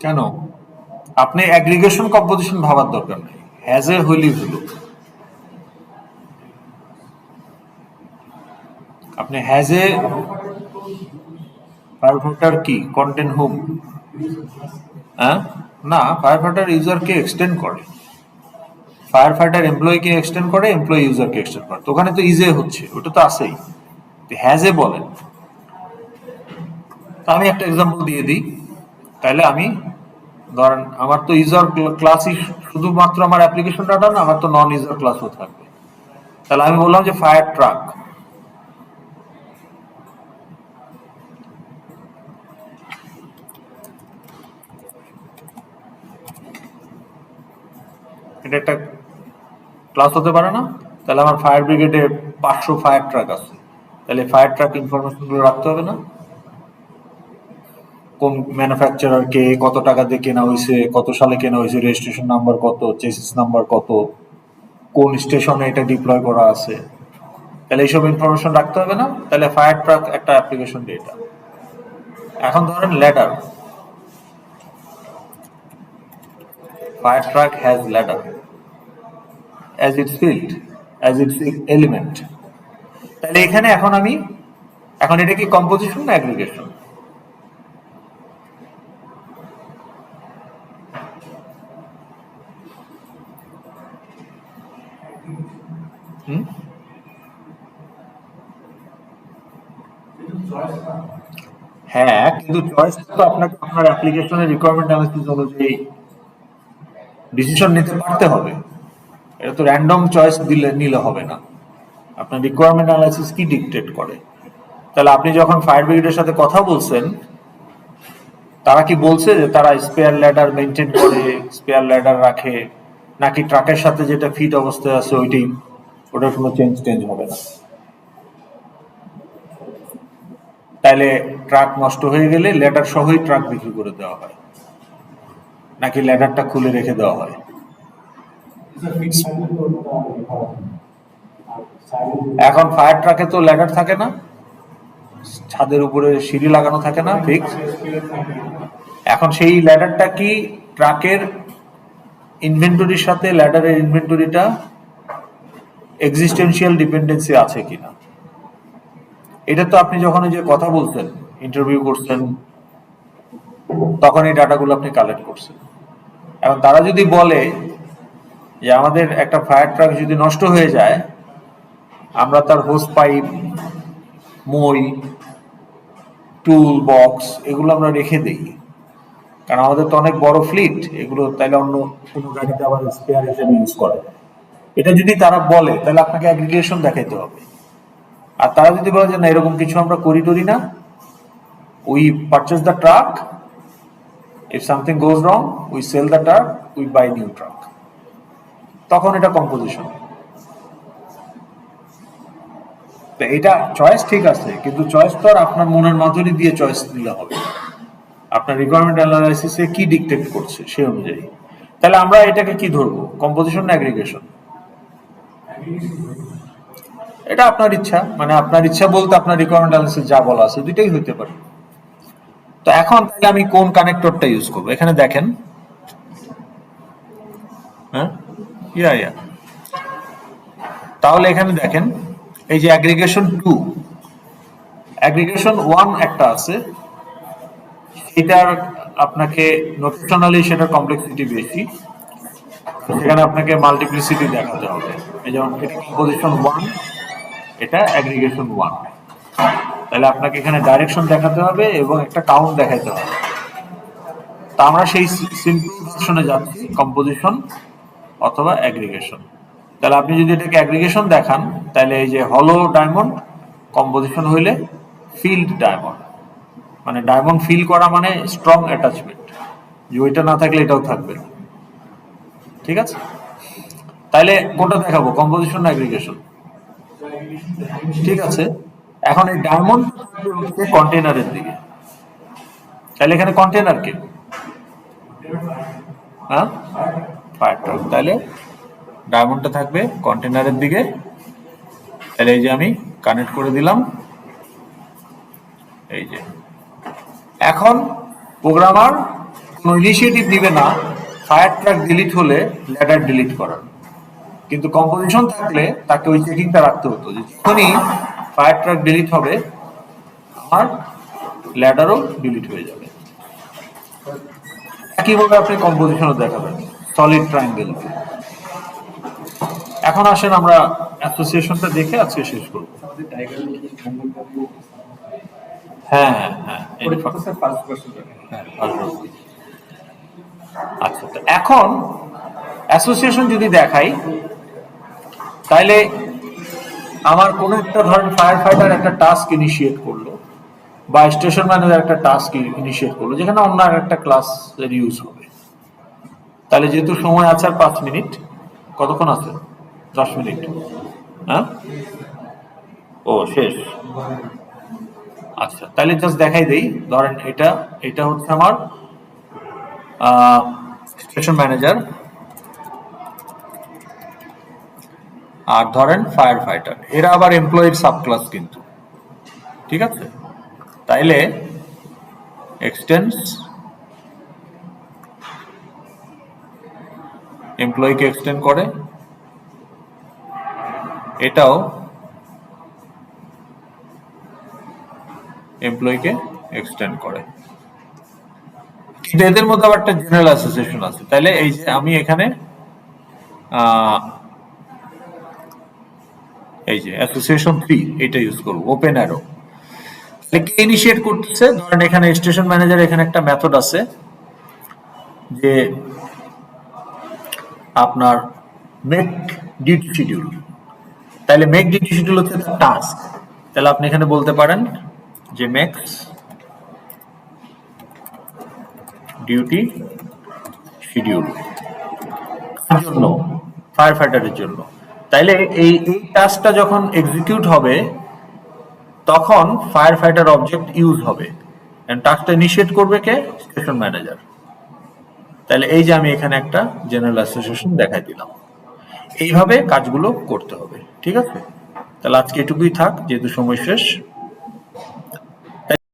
কেন? আপনি অ্যাগ্রিগেশন কম্পোজিশন ভাবার দরকার নেই, হ্যাজ এ হইলেই হলো। আপনি হ্যাজ এ ফায়ারফাইটার কি কন্টেন্ট হুম, হ্যাঁ না, ফায়ারফাইটার ইউজারকে এক্সটেন্ড করে, ফায়ারফাইটার এমপ্লয়িকে এক্সটেন্ড করে, এমপ্লয়ি ইউজারকে এক্সটেন্ড করে। তো ওখানে তো ইজে হচ্ছে, ওটা তো আছেই। হ্যাজ এ বলেন। আমি একটা এক্সাম্পল দিয়ে দিই। তাহলে আমি ধরেন আমার তো ইউজার ক্লাসই শুধুমাত্র আমার অ্যাপ্লিকেশন ডাটা না, আমার তো নন ইউজার ক্লাসও থাকবে। তাহলে আমি বললাম যে ফায়ার ট্রাক, এটা একটা ক্লাস হতে পারে না? তাহলে আমার ফায়ার ব্রিগেডে 500 ফায়ার ট্রাক আছে, তাহলে ফায়ার ট্রাক ইনফরমেশন গুলো রাখতে হবে না? কোন ম্যানুফ্যাকচারার কে, কত টাকা দিয়ে কেনা হয়েছে, কত সালে কেনা হয়েছে, রেজিস্ট্রেশন নাম্বার কত, চেসিস নাম্বার কত, কোন স্টেশনে এটা ডিপ্লয় করা আছে, তাহলে এইসব ইনফরমেশন রাখতে হবে না? তাহলে ফায়ার ট্রাক একটা অ্যাপ্লিকেশন ডেটা। এখন ধরেন ladder, fire truck has ladder as its field, as its element। তাহলে এখানে এখন এটা কি কম্পোজিশন না অ্যাগ্রিগেশন? হ্যাঁ, কিন্তু চয়েস তো আপনাকে আপনার অ্যাপ্লিকেশনের রিকোয়ারমেন্ট অ্যানালিসিস অনুযায়ী ডিসিশন নিতে পারতে হবে। এটা তো র্যান্ডম চয়েস নিলে হবে না। আপনার রিকোয়ারমেন্ট অ্যানালাইসিস কি ডিকটেট করে। তাহলে আপনি যখন ফায়ার ব্রিগেডের সাথে কথা বলছেন, তারা কি বলছে যে তারা স্পেয়ার ল্যাডার মেনটেন করে, স্পেয়ার ল্যাডার রাখে, নাকি ট্রাকের সাথে যেটা ফিট অবস্থায় আছে ওটার কোনো চেঞ্জ হবে না? তাহলে ট্রাক নষ্ট হয়ে গেলে ল্যাডার সহই ট্রাক বিক্রি করে দেওয়া হয়, নাকি ল্যাডারটা খুলে রেখে দেওয়া হয়? এখন ফায়ার ট্রাকে তো ল্যাডার থাকে না, ছাদের উপরে সিঁড়ি লাগানো থাকে না ফিক্স। এখন সেই ল্যাডারটা কি ট্রাকের ইনভেন্টরির সাথে ল্যাডারের ইনভেন্টরিটা এক্সিস্টেন্সিয়াল ডিপেন্ডেন্সি আছে কিনা, এটা তো আপনি যখন যে কথা বলতেন, ইন্টারভিউ করছেন, তখন এই ডাটাগুলো আপনি কালেক্ট করছেন। এখন তারা যদি বলে যে আমাদের একটা ফায়ার ট্রাক যদি নষ্ট হয়ে যায়, আমরা তার হোস পাইপ, মই, টুল বক্স এগুলো আমরা রেখে দিই, কারণ আমাদের তো অনেক বড় ফ্লিট, এগুলো তাইলে অন্য কোনো গাড়িতে আবার স্পেয়ার হিসেবে ইউজ করে। এটা যদি তারা বলে তাহলে আপনাকে অ্যাগ্রিগেশন দেখাইতে হবে। আর তারা যদি বলে যে না এরকম কিছু আমরা করি না, we purchase the truck, if something goes wrong we sell the truck, we buy new truck, তখন এটা কম্পোজিশন। এটা চয়েস ঠিক আছে, কিন্তু চয়েস তো আর আপনার মনের মাধুরী দিয়ে চয়েস দিলে হবে, আপনার রিকোয়ারমেন্ট অ্যানালাইসিসে কি ডিকটেট করছে সেই অনুযায়ী। তাহলে আমরা এটাকে কি ধরবো, কম্পোজিশন না অ্যাগ্রিগেশন? এটা আপনার ইচ্ছা, মানে আপনার ইচ্ছা বলতে আপনার রিকোয়ারমেন্ট অ্যানালাইসিস যা বলা আছে দুইটাই হইতে পারে। তো এখন তাহলে আমি কোন কানেক্টরটা ইউজ করবো, এখানে দেখেন। হ্যাঁ, তাহলে এখানে দেখেন এই যে অ্যাগ্রিগেশন 2, অ্যাগ্রিগেশন 1 একটা আছে, এটার আপনাকে নোটেশনালি সেটার কমপ্লেক্সিটি বেশি, সেখানে আপনাকে মাল্টিপ্লিসিটি দেখাতে হবে। এই যেমন এটা কম্পোজিশন 1, এটা অ্যাগ্রিগেশন 1, তাহলে আপনাকে এখানে ডাইরেকশন দেখাতে হবে এবং একটা কাউন্ট দেখাতে হবে। তা আমরা সেই সিম্পল ভার্সনে যাচ্ছি, কম্পোজিশন অথবা অ্যাগ্রিগেশন। তাহলে আপনি যদি এটাকে অ্যাগ্রিগেশন দেখান, তাহলে এই যে হলো ডায়মন্ড, কম্পোজিশন হইলে ফিল্ড ডায়মন্ড, মানে ডায়মন্ড ফিল করা মানে স্ট্রং অ্যাটাচমেন্ট, যে ওইটা না থাকলে এটাও থাকবে না। ঠিক আছে, তাহলে কোনটা দেখাবো, কম্পোজিশন না অ্যাগ্রিগেশন? ঠিক আছে, এখন এই ডায়মন্ড হচ্ছে কন্টেনারের দিকে, তাহলে এখানে কন্টেনার কে? হ্যাঁ, ফায়ার ট্রাক, তাহলে ডায়মন্ডটা থাকবে কন্টেনারের দিকে। তাহলে এই যে আমি কানেক্ট করে দিলাম, এই যে এখন প্রোগ্রামার কোনো ইনিশিয়েটিভ দিবে না ফায়ার ট্রাক ডিলিট হলে ল্যাডার ডিলিট করার, কিন্তু কম্পোজিশন থাকলে তাকে ওই চেকিংটা রাখতে হতো যে যখনই ফায়ার ট্রাক ডিলিট হবে আমার ল্যাডারও ডিলিট হয়ে যাবে। একইভাবে আপনি কম্পোজিশনও দেখাবেন সলিড ট্রায়াঙ্গেল। এখন আসেন আমরা অ্যাসোসিয়েশনটা দেখে আজকে শেষ করব। হ্যাঁ হ্যাঁ হ্যাঁ, আচ্ছা, তো এখন অ্যাসোসিয়েশন যদি দেখাই, তাহলে আমার কোন একটা ধরেন ফায়ার ফাইটার একটা টাস্ক ইনিশিয়েট করলো, বা স্টেশন ম্যানেজার একটা টাস্ক ইনিশিয়েট করলো, যেখানে অন্য একটা ক্লাস ইউজ হবে। তাহলে যেহেতু সময় আছে আর 5 মিনিট, কতক্ষণ আছে? 10 মিনিট। হ্যাঁ, ও শেষ। আচ্ছা, তাহলে জাস্ট দেখাই দেই। ধরেন এটা হচ্ছে আমার স্টেশন ম্যানেজার, আর ধরেন ফায়ার ফাইটার, এরা আবার এমপ্লয়ির সাবক্লাস কিন্তু। ঠিক আছে, তাইলে এক্সটেন্স এমপ্লয়িকে এক্সটেন্ড করে, এটাও এমপ্লয়িকে এক্সটেন্ড করে, কিন্তু এদের মধ্যে আবার একটা জেনারেল অ্যাসোসিয়েশন আছে। তাহলে এই যে আমি এখানে এই যে অ্যাসোসিয়েশন 3 এটা ইউজ করব, ওপেন অ্যারো। কে ইনিশিয়েট করতেছে? ধরেন এখানে স্টেশন ম্যানেজার, এখানে একটা মেথড আছে যে আপনার মেক ডিউটি শিডিউল। তাহলে মেক ডিউটি শিডিউল হচ্ছে টাস্ক। তাহলে আপনি এখানে বলতে পারেন যে মেক্স ডিউটি শিডিউল কার জন্য? ফায়ার ফাইটারের জন্য। তাইলে এই টাস্কটা যখন এক্সিকিউট হবে তখন ফায়ার ফাইটার অবজেক্ট ইউজ হবে, টাস্কটা ইনিশিয়েট করবে কে? Station manager. তাহলে এই যে আমি এখানে একটা জেনারেল অ্যাসোসিয়েশন দেখাই দিলাম। এইভাবে কাজগুলো করতে হবে, ঠিক আছে? তাহলে আজকে এটুকুই থাক, যেহেতু সময় শেষ।